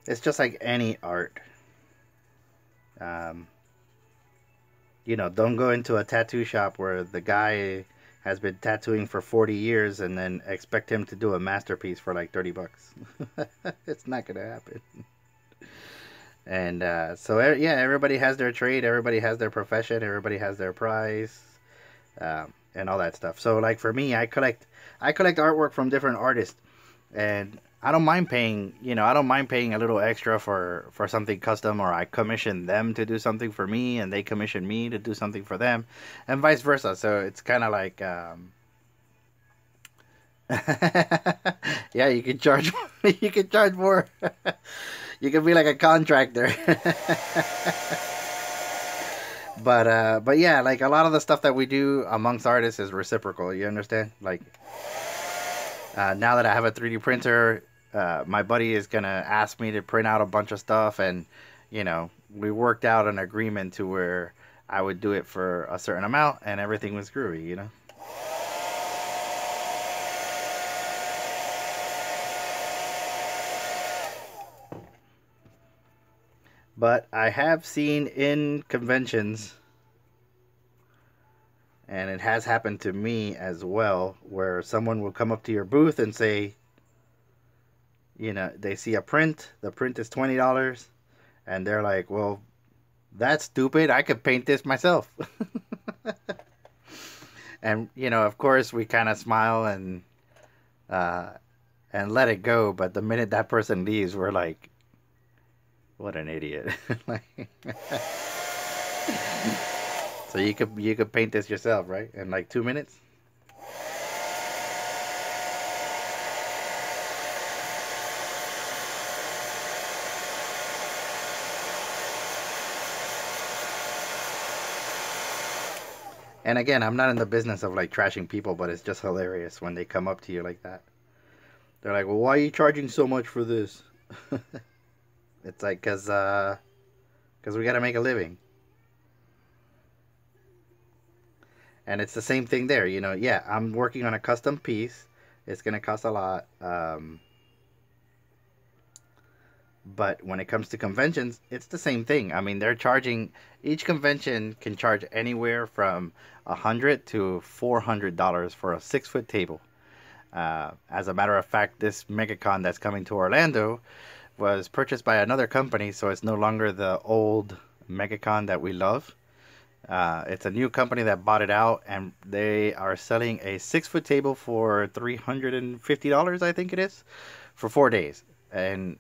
Speaker 1: It's just like any art. Um, don't go into a tattoo shop where the guy has been tattooing for 40 years and then expect him to do a masterpiece for like $30. It's not gonna happen. And yeah, everybody has their trade, everybody has their profession, everybody has their prize, and all that stuff. So like for me, I collect artwork from different artists, and I don't mind paying a little extra for something custom, or I commission them to do something for me, and they commission me to do something for them, and vice versa. So it's kind of like, yeah, you can charge, you can charge more. You can be like a contractor. But yeah, like a lot of the stuff that we do amongst artists is reciprocal. You understand? Like, now that I have a 3D printer, my buddy is gonna ask me to print out a bunch of stuff, and we worked out an agreement to where I would do it for a certain amount, and everything was groovy. But I have seen in conventions, and it has happened to me as well, where someone will come up to your booth and say, they see a print, the print is $20, and they're like, well, that's stupid, I could paint this myself. And, of course, we kind of smile uh, and let it go, but the minute that person leaves, we're like, what an idiot. Like, so you could paint this yourself, right? In like 2 minutes? And again, I'm not in the business of like trashing people, but it's just hilarious when they come up to you like that. They're like, well, why are you charging so much for this? It's like, cause we gotta make a living. And it's the same thing there, yeah, I'm working on a custom piece. It's gonna cost a lot. But when it comes to conventions, it's the same thing. I mean, each convention can charge anywhere from $100 to $400 for a 6-foot table. As a matter of fact, this MegaCon that's coming to Orlando was purchased by another company, so it's no longer the old MegaCon that we love. It's a new company that bought it out, and they are selling a 6-foot table for $350, I think it is, for 4 days. And,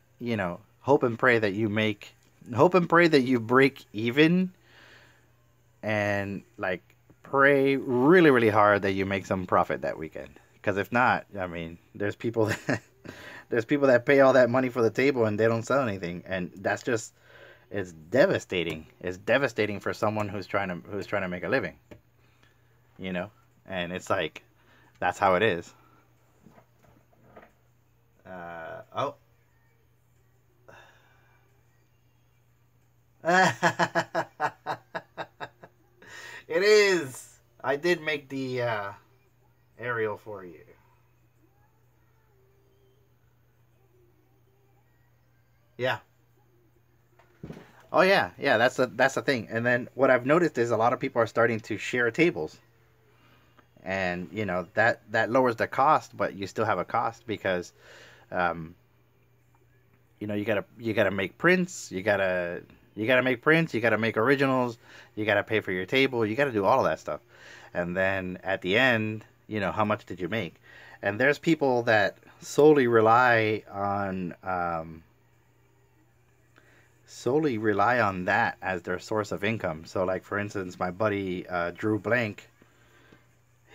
Speaker 1: hope and pray that you make Hope and pray that you break even, and like pray really, really hard that you make some profit that weekend. Because if not, I mean, there's people that there's people that pay all that money for the table and they don't sell anything, and that's just, it's devastating. It's devastating for someone who's trying to make a living, you know. And it's like, that's how it is. Oh. It is. I did make the aerial for you. Yeah. Oh yeah, yeah. That's the thing. And then what I've noticed is a lot of people are starting to share tables, and you know that lowers the cost, but you still have a cost because, um, you know, you gotta make prints, you gotta make prints, you gotta make originals, you gotta pay for your table, you gotta do all of that stuff, and then at the end, you know, how much did you make? And there's people that solely rely on that as their source of income. So, like for instance, my buddy Drew Blank,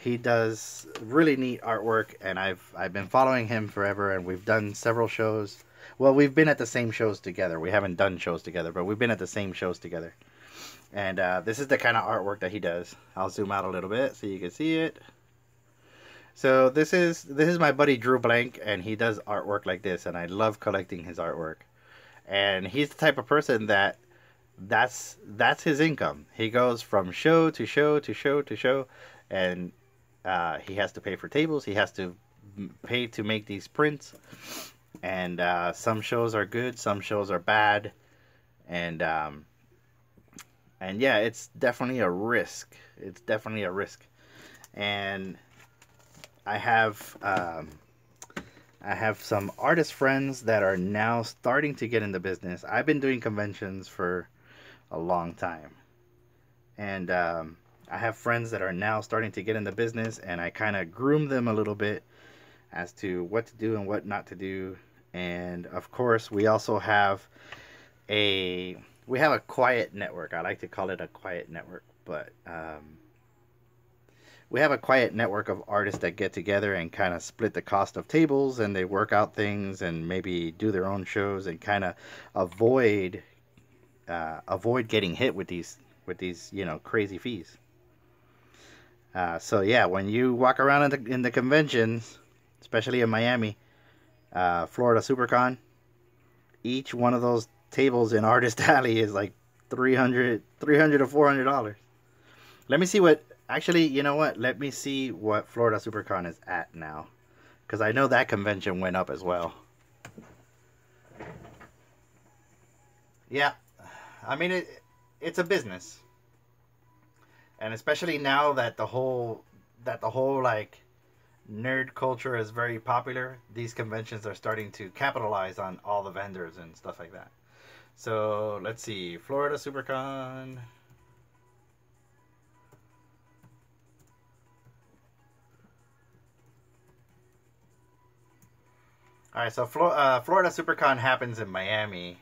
Speaker 1: he does really neat artwork, and I've been following him forever, and we've done several shows. Well, we've been at the same shows together. We haven't done shows together, but we've been at the same shows together. And this is the kind of artwork that he does. I'll zoom out a little bit so you can see it. So this is my buddy Drew Blank, and he does artwork like this, and I love collecting his artwork. And he's the type of person that's his income. He goes from show to show to show to show, and he has to pay for tables. He has to pay to make these prints, and some shows are good, some shows are bad, and yeah, it's definitely a risk. It's definitely a risk, and I have some artist friends that are now starting to get into business. I've been doing conventions for a long time, and I have friends that are now starting to get into business, and I kind of groom them a little bit as to what to do and what not to do. And of course, we also have a quiet network. I like to call it a quiet network, but we have a quiet network of artists that get together and kind of split the cost of tables, and they work out things and maybe do their own shows and kind of avoid getting hit with these crazy fees. So yeah, when you walk around in the conventions, especially in Miami, Florida SuperCon, each one of those tables in Artist Alley is like $300 to $400. Let me see what. Actually, you know what? Let me see what Florida SuperCon is at now, because I know that convention went up as well. Yeah, I mean it's a business, and especially now that the whole like nerd culture is very popular, these conventions are starting to capitalize on all the vendors and stuff like that. So let's see, Florida SuperCon. All right, so Florida SuperCon happens in Miami,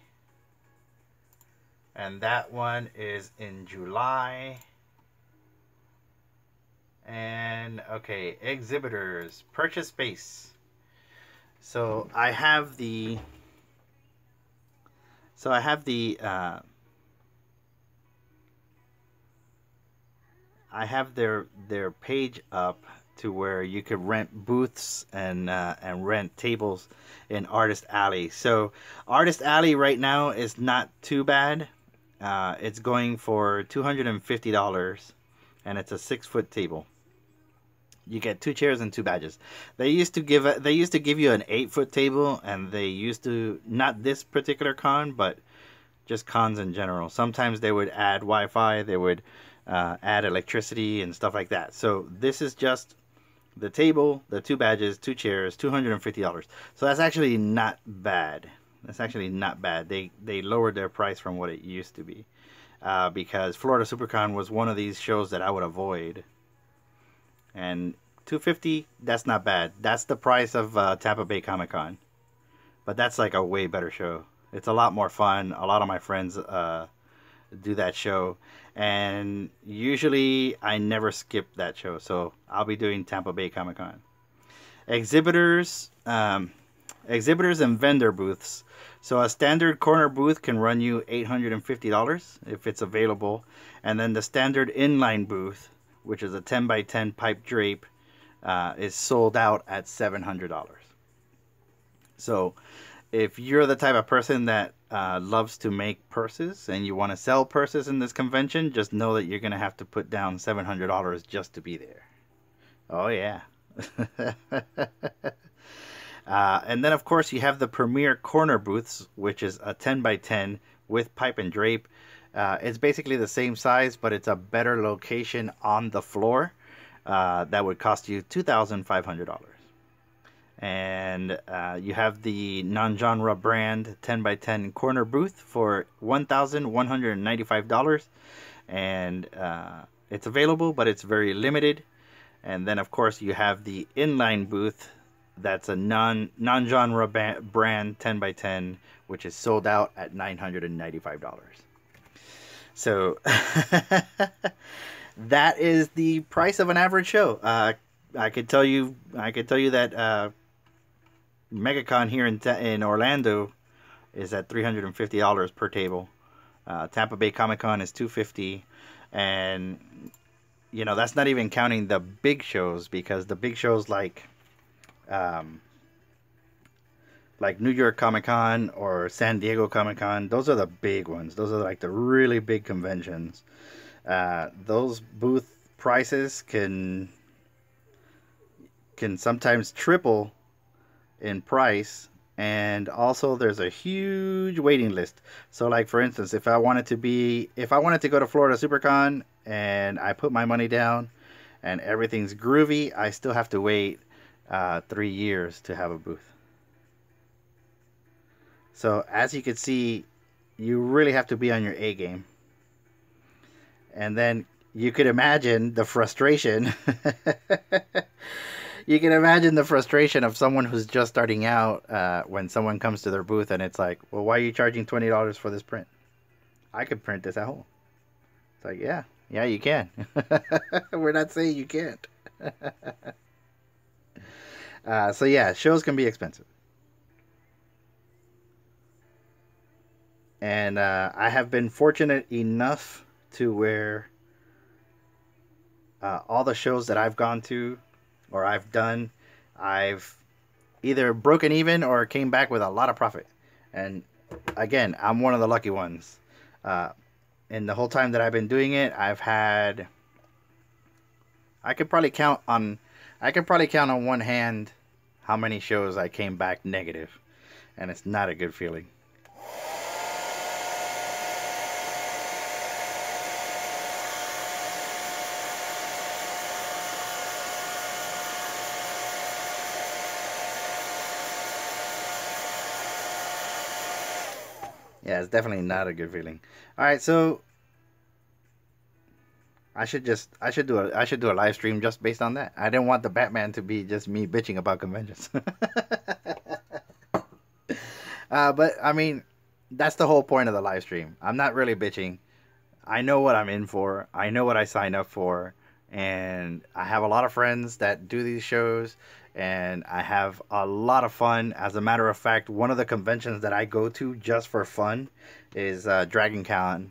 Speaker 1: and that one is in July. And okay, exhibitors, purchase space. So I have the I have their page up to where you could rent booths and rent tables in Artist Alley. So Artist Alley right now is not too bad. It's going for $250, and it's a 6-foot table. You get 2 chairs and 2 badges. They used to give you an 8-foot table, and they used to, not this particular con, but just cons in general. Sometimes they would add Wi-Fi, they would add electricity and stuff like that. So this is just the table, the 2 badges, 2 chairs, $250. So that's actually not bad. That's actually not bad. They lowered their price from what it used to be, because Florida SuperCon was one of these shows that I would avoid. And $250, that's not bad. That's the price of Tampa Bay Comic Con, but that's like a way better show. It's a lot more fun. A lot of my friends do that show, and usually I never skip that show. So I'll be doing Tampa Bay Comic Con. Exhibitors, exhibitors and vendor booths. So a standard corner booth can run you $850 if it's available, and then the standard inline booth, which is a 10 by 10 pipe drape, is sold out at $700. So if you're the type of person that loves to make purses and you want to sell purses in this convention, just know that you're going to have to put down $700 just to be there. Oh, yeah. And then, of course, you have the premier corner booths, which is a 10 by 10 with pipe and drape. It's basically the same size, but it's a better location on the floor. That would cost you $2,500. And you have the non-genre brand 10 by 10 corner booth for $1,195. And it's available, but it's very limited. And then, of course, you have the inline booth. That's a non-genre brand 10 by 10, which is sold out at $995. So that is the price of an average show. I could tell you that MegaCon here in Orlando is at $350 per table. Tampa Bay Comic Con is $250, and you know, that's not even counting the big shows, because the big shows like New York Comic Con or San Diego Comic Con, those are the big ones. Those are like the really big conventions. Those booth prices can sometimes triple in price, and also there's a huge waiting list. So like, for instance, if I wanted to go to Florida SuperCon and I put my money down and everything's groovy, I still have to wait 3 years to have a booth. So as you can see, you really have to be on your A game. And then you could imagine the frustration. You can imagine the frustration of someone who's just starting out when someone comes to their booth and it's like, well, why are you charging $20 for this print? I could print this at home. It's like, yeah, you can. We're not saying you can't. So yeah, shows can be expensive. And I have been fortunate enough to where all the shows that I've gone to or I've done, I've either broken even or came back with a lot of profit. And again, I'm one of the lucky ones. In the whole time that I've been doing it, I've had, I could probably count on one hand how many shows I came back negative, and it's not a good feeling. Yeah, it's definitely not a good feeling. All right, so I should do a live stream just based on that. I didn't want the Batman to be just me bitching about conventions. But I mean, that's the whole point of the live stream. I'm not really bitching. I know what I'm in for. I know what I signed up for, and I have a lot of friends that do these shows, and I have a lot of fun. As a matter of fact, one of the conventions that I go to just for fun is DragonCon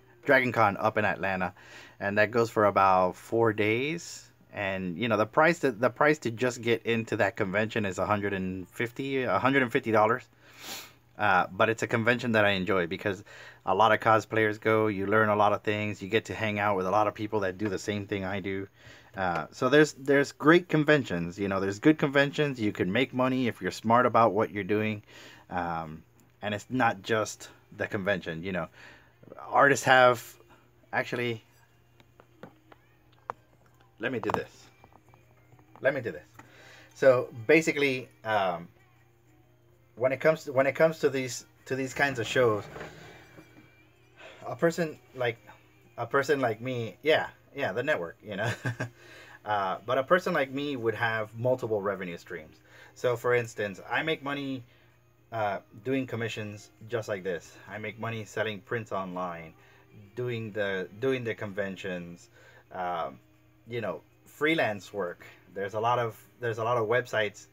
Speaker 1: up in Atlanta, and that goes for about 4 days. And you know, the price to just get into that convention is $150. But it's a convention that I enjoy because a lot of cosplayers go. You learn a lot of things. You get to hang out with a lot of people that do the same thing I do. So there's great conventions. You know, there's good conventions. You can make money if you're smart about what you're doing, and it's not just the convention. You know, artists have actually. Let me do this. So basically, when it comes to these kinds of shows, a person like me, yeah, the network, you know. But a person like me would have multiple revenue streams. So for instance, I make money doing commissions just like this. I make money selling prints online, doing the conventions, um, you know, freelance work. There's a lot of websites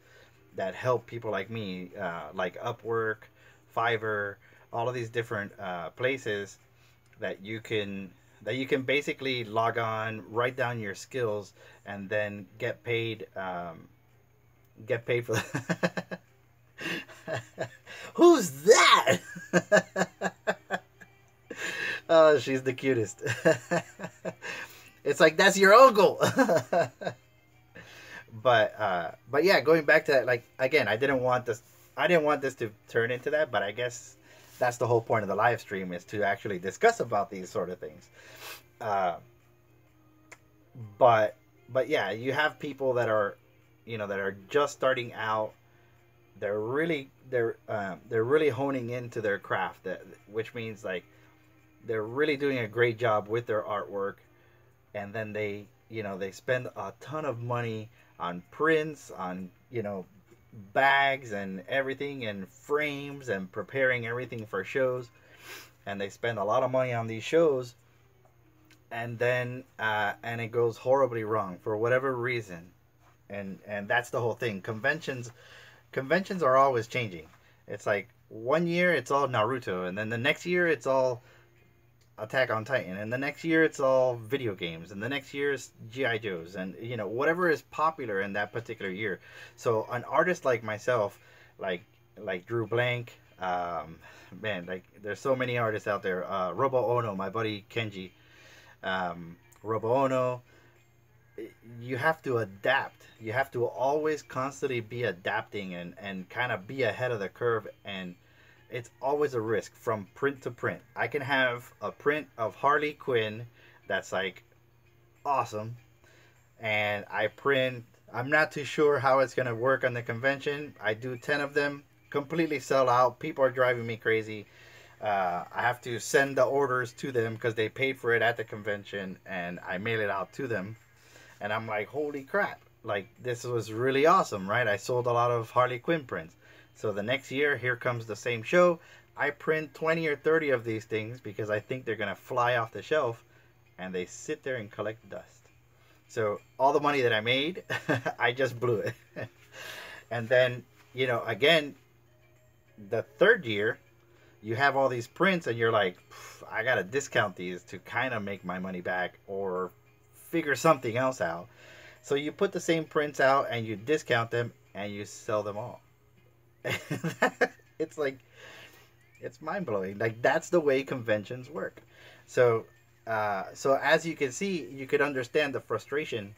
Speaker 1: that help people like me, like Upwork, Fiverr, all of these different places that you can basically log on, write down your skills, and then get paid for that. Who's that? Oh, she's the cutest. It's like that's your uncle. But yeah, going back to that, like again, I didn't want this to turn into that, but I guess that's the whole point of the live stream, is to actually discuss about these sort of things. Uh, but but yeah, you have people that are, that are just starting out. They're really honing into their craft, which means like they're really doing a great job with their artwork, and then they spend a ton of money on prints, on bags and everything, and frames, and preparing everything for shows, and they spend a lot of money on these shows, and then and it goes horribly wrong for whatever reason. And that's the whole thing. Conventions are always changing. It's like one year it's all Naruto, and then the next year it's all Attack on Titan, and the next year it's all video games, and the next year is GI Joes, and whatever is popular in that particular year. So an artist like myself, like Drew Blank, man, like there's so many artists out there. Robo Ono, my buddy Kenji, Robo Ono. You have to adapt. You have to always constantly be adapting, and kind of be ahead of the curve, and it's always a risk from print to print. I can have a print of Harley Quinn that's like awesome, and I'm not too sure how it's going to work on the convention. I do 10 of them, completely sell out. People are driving me crazy. I have to send the orders to them because they paid for it at the convention, and I mail it out to them. And I'm like, holy crap, like this was really awesome, right? I sold a lot of Harley Quinn prints. So the next year, here comes the same show. I print 20 or 30 of these things because I think they're going to fly off the shelf, and they sit there and collect dust. So all the money that I made, I just blew it. And then, again, the third year, you have all these prints, and you're like, I got to discount these to kind of make my money back, or figure something else out. So you put the same prints out, and you discount them, and you sell them all. It's like, it's mind-blowing. Like, that's the way conventions work. So as you can see, you could understand the frustration.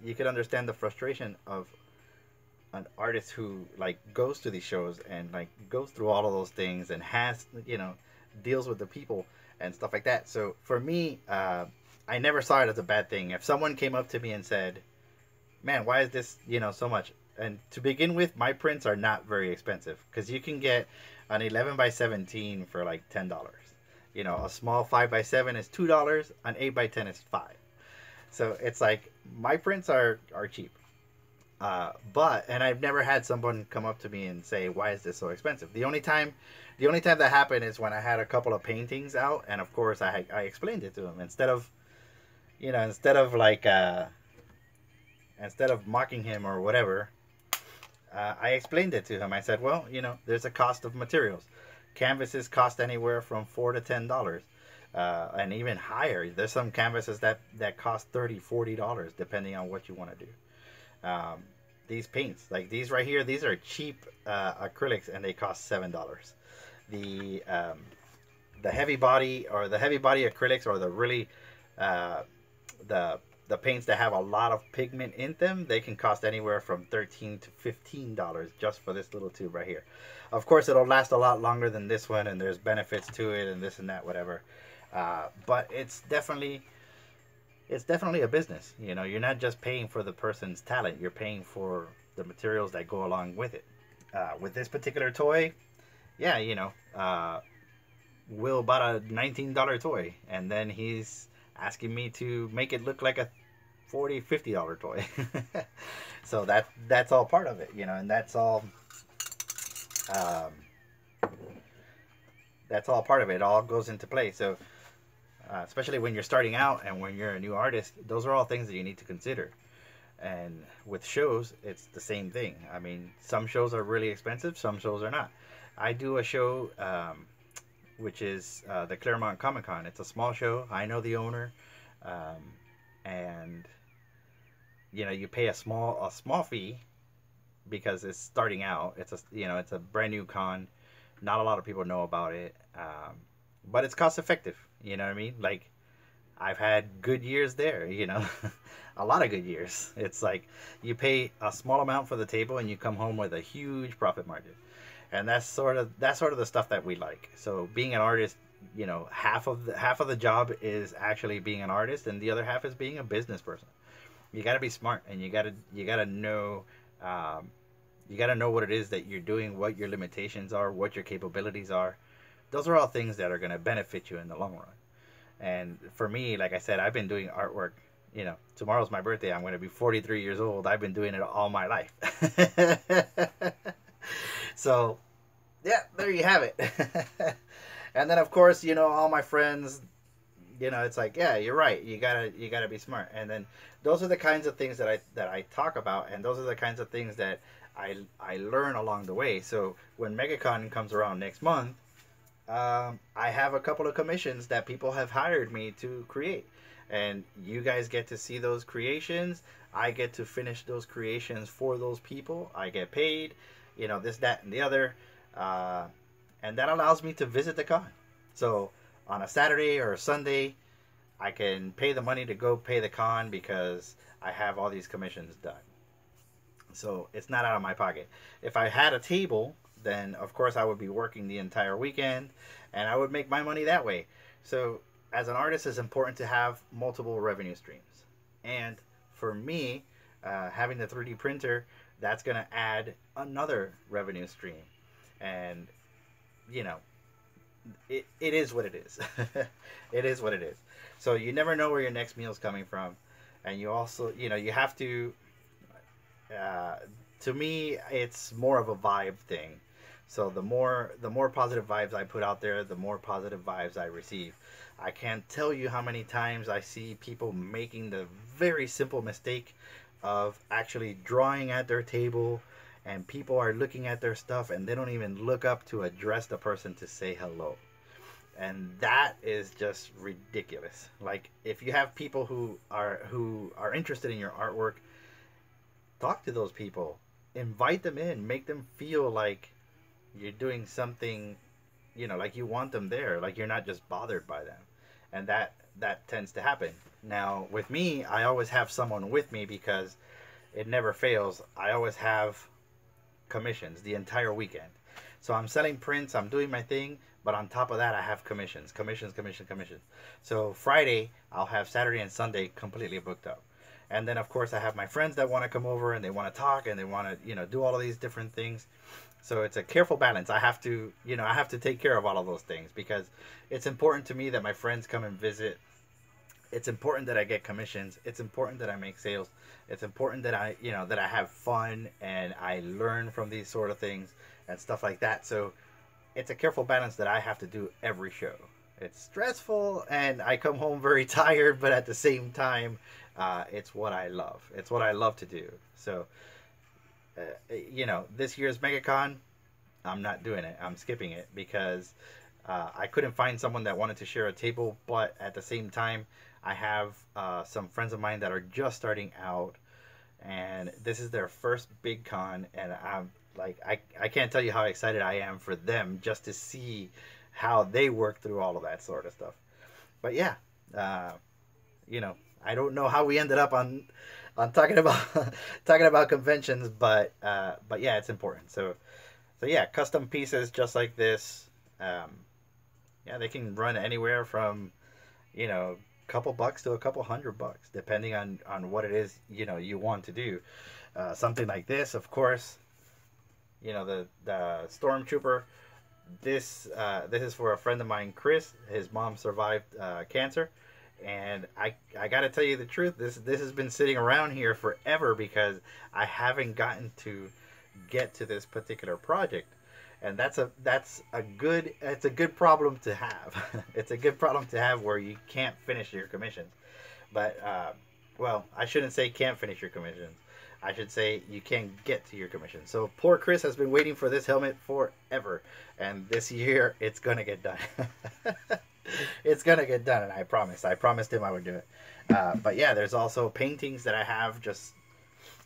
Speaker 1: You could understand the frustration of an artist who like goes to these shows, and like goes through all of those things, and has deals with the people and stuff like that. So for me, I never saw it as a bad thing. If someone came up to me and said, man, why is this so much? And to begin with, my prints are not very expensive, because you can get an 11 by 17 for like $10. A small 5 by 7 is $2. An 8 by 10 is $5. So it's like, my prints are cheap. And I've never had someone come up to me and say, why is this so expensive? The only time that happened is when I had a couple of paintings out, and of course I explained it to them. Instead of mocking him or whatever, I explained it to him. I said, well, there's a cost of materials. Canvases cost anywhere from $4 to $10, and even higher. There's some canvases that cost $30, $40, depending on what you want to do. These paints, like these right here, these are cheap acrylics, and they cost $7. The heavy body acrylics, or the really the paints that have a lot of pigment in them, they can cost anywhere from $13 to $15 just for this little tube right here. Of course, it'll last a lot longer than this one, and there's benefits to it, and this and that, whatever. But it's definitely a business. You're not just paying for the person's talent, you're paying for the materials that go along with it. With this particular toy, yeah, Will bought a $19 toy, and then he's asking me to make it look like a $40, $50 toy. So that's all part of it, and that's all Um, that's all part of it. It all goes into play. So, especially when you're starting out and when you're a new artist, those are all things that you need to consider. And with shows, it's the same thing. I mean, some shows are really expensive, some shows are not. I do a show, which is the Claremont Comic Con. It's a small show. I know the owner, and you pay a small fee because it's starting out. It's a brand new con. Not a lot of people know about it, but it's cost effective. You know what I mean? Like, I've had good years there. A lot of good years. It's like you pay a small amount for the table and you come home with a huge profit margin, and that's sort of the stuff that we like. So being an artist, half of the job is actually being an artist, and the other half is being a business person. You got to be smart, and you got to know. You got to know what it is that you're doing, what your limitations are, what your capabilities are. Those are all things that are going to benefit you in the long run. And for me, like I said, I've been doing artwork. Tomorrow's my birthday. I'm going to be 43 years old. I've been doing it all my life. So, yeah, there you have it. And then, of course, all my friends, it's like, yeah, you're right. You gotta be smart. And then those are the kinds of things that I talk about, and those are the kinds of things that I learn along the way. So when MegaCon comes around next month, I have a couple of commissions that people have hired me to create, and you guys get to see those creations. I get to finish those creations for those people. I get paid, this, that, and the other, and that allows me to visit the con. So on a Saturday or a Sunday, I can pay the money to go pay the con because I have all these commissions done. So it's not out of my pocket. If I had a table, then of course I would be working the entire weekend, and I would make my money that way. So as an artist, it's important to have multiple revenue streams. And for me, having the 3D printer, that's going to add another revenue stream. And, it is what it is. It is what it is. So you never know where your next meal is coming from. And you also, you have to, to me, it's more of a vibe thing. So the more positive vibes I put out there, the more positive vibes I receive. I can't tell you how many times I see people making the very simple mistake of actually drawing at their table, and people are looking at their stuff and they don't even look up to address the person to say hello. And that is just ridiculous. Like, if you have people who are interested in your artwork, talk to those people, invite them in, make them feel like you're doing something, like you want them there, like you're not just bothered by them. And that tends to happen. Now with me, I always have someone with me because it never fails. I always have commissions the entire weekend. So I'm selling prints, I'm doing my thing, but on top of that, I have commissions. So Friday, I'll have Saturday and Sunday completely booked up. And then, of course, I have my friends that want to come over and they want to talk and they want to, do all of these different things. So it's a careful balance. I have to, I have to take care of all of those things because it's important to me that my friends come and visit. It's important that I get commissions. It's important that I make sales. It's important that I, that I have fun and I learn from these sort of things and stuff like that. So it's a careful balance that I have to do every show. It's stressful and I come home very tired, but at the same time, it's what I love. It's what I love to do. So, this year's MegaCon, I'm not doing it. I'm skipping it because I couldn't find someone that wanted to share a table, but at the same time, I have some friends of mine that are just starting out, and this is their first big con, and I'm like, I can't tell you how excited I am for them just to see how they work through all of that sort of stuff. But yeah, I don't know how we ended up on talking about conventions, but yeah, it's important. So yeah, custom pieces just like this, yeah, they can run anywhere from, a couple bucks to a couple $100, depending on what it is, you want to do. Something like this, of course, the Stormtrooper. This is for a friend of mine, Chris. His mom survived cancer, and I gotta tell you the truth. This has been sitting around here forever because I haven't gotten to get to this particular project. and that's a good, it's a good problem to have. It's a good problem to have where you can't finish your commissions. But well, I shouldn't say can't finish your commissions. I should say you can't get to your commission. So poor Chris has been waiting for this helmet forever, and this year it's gonna get done. It's gonna get done, and I promised him I would do it. But yeah, there's also paintings that I have just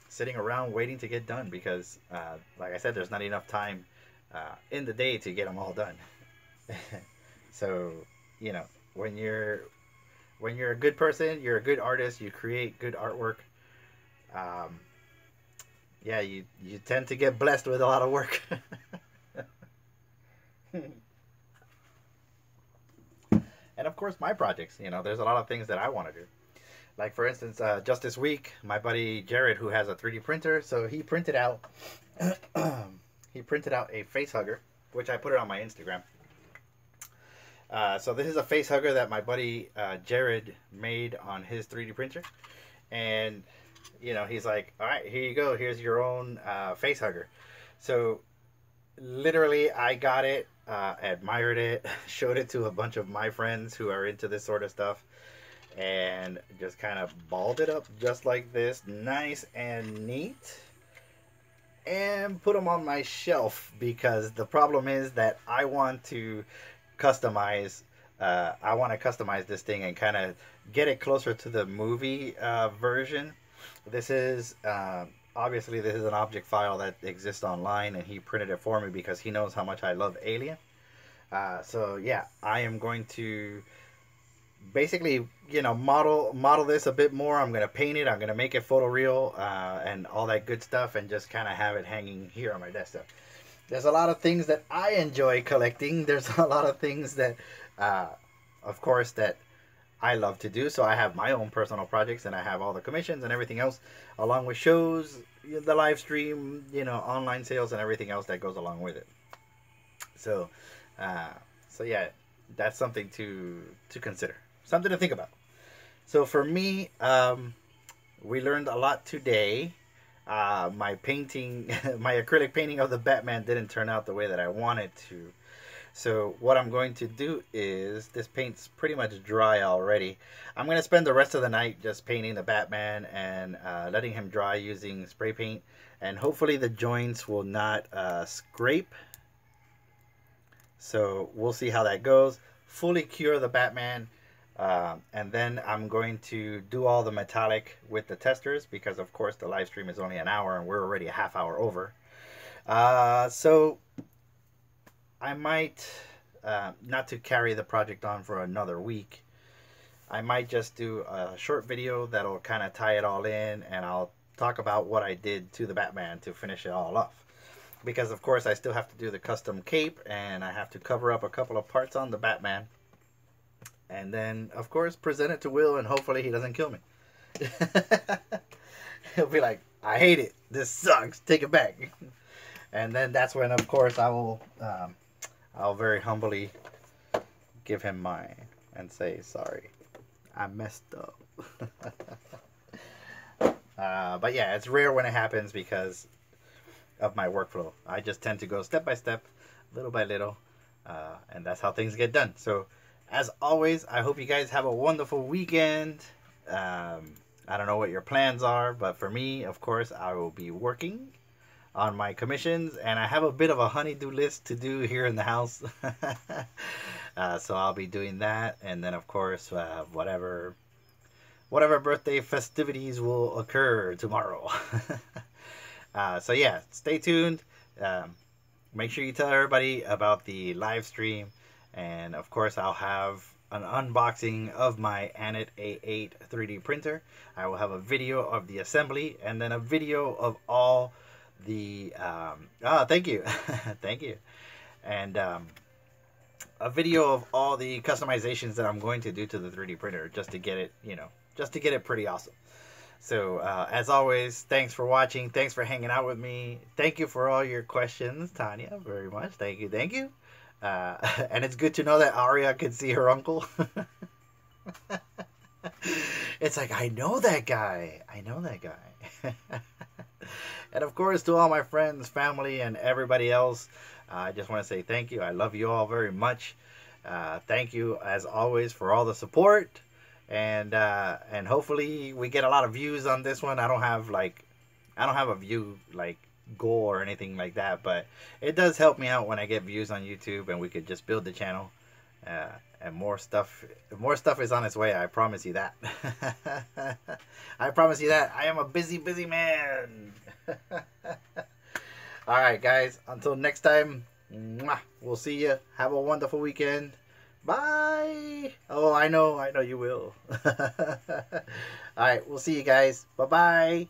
Speaker 1: sitting around waiting to get done because, like I said, there's not enough time in the day to get them all done. So, you know, when you're a good person, you're a good artist, you create good artwork. Yeah, you tend to get blessed with a lot of work. And of course, my projects. You know, there's a lot of things that I want to do. Like for instance, just this week, my buddy Jared, who has a 3D printer, so he printed out a face hugger, which I put it on my Instagram. So this is a face hugger that my buddy Jared made on his 3D printer, and you know, he's like, all right, here you go, here's your own face hugger. So literally, I got it, admired it, showed it to a bunch of my friends who are into this sort of stuff, and just kind of balled it up just like this, nice and neat, and put them on my shelf because the problem is that I want to customize this thing and kind of get it closer to the movie version. This is obviously this is an object file that exists online, and he printed it for me because he knows how much I love Alien. So yeah, I am going to basically, you know, model this a bit more. I'm gonna paint it, I'm gonna make it photoreal, and all that good stuff, and just kind of have it hanging here on my desktop. There's a lot of things that I enjoy collecting. There's a lot of things that of course that I love to do. So I have my own personal projects, and I have all the commissions and everything else, along with shows, the live stream, you know, online sales, and everything else that goes along with it. So so yeah, that's something to consider, something to think about. So for me, we learned a lot today. My painting, my acrylic painting of the Batman didn't turn out the way that I wanted to. So what I'm going to do is, this paint's pretty much dry already. I'm going to spend the rest of the night just painting the Batman and letting him dry using spray paint. And hopefully the joints will not scrape. So we'll see how that goes. Fully cure the Batman. And then I'm going to do all the metallic with the testers, because of course the live stream is only an hour and we're already a half hour over. So I might, not to carry the project on for another week, I might just do a short video that'll kind of tie it all in, and I'll talk about what I did to the Batman to finish it all off. Because of course I still have to do the custom cape, and I have to cover up a couple of parts on the Batman. And then, of course, present it to Will, and hopefully he doesn't kill me. He'll be like, I hate it. This sucks. Take it back. And then that's when, of course, I'll very humbly give him mine and say, sorry, I messed up. But yeah, it's rare when it happens because of my workflow. I just tend to go step by step, little by little, and that's how things get done. So, as always, I hope you guys have a wonderful weekend. I don't know what your plans are, but for me, of course, I will be working on my commissions, and I have a bit of a honey-do list to do here in the house. So I'll be doing that, and then of course whatever birthday festivities will occur tomorrow. So yeah, stay tuned. Make sure you tell everybody about the live stream, and of course I'll have an unboxing of my Anit A8 3D printer. I will have a video of the assembly, and then a video of all the thank you. Thank you. And a video of all the customizations that I'm going to do to the 3D printer, just to get it, you know, just to get it pretty awesome. So as always, thanks for watching, thanks for hanging out with me, thank you for all your questions, Tanya, very much. Thank you. And it's good to know that Aria could see her uncle. It's like, I know that guy. And of course, to all my friends, family, and everybody else, I just want to say thank you. I love you all very much. Thank you, as always, for all the support. And hopefully we get a lot of views on this one. I don't have a view like goal or anything like that, but it does help me out when I get views on YouTube, and we could just build the channel. And more stuff is on its way. I promise you that. I promise you that. I am a busy man. All right, guys. Until next time, we'll see you. Have a wonderful weekend. Bye. Oh, I know you will. All right, we'll see you guys. Bye-bye.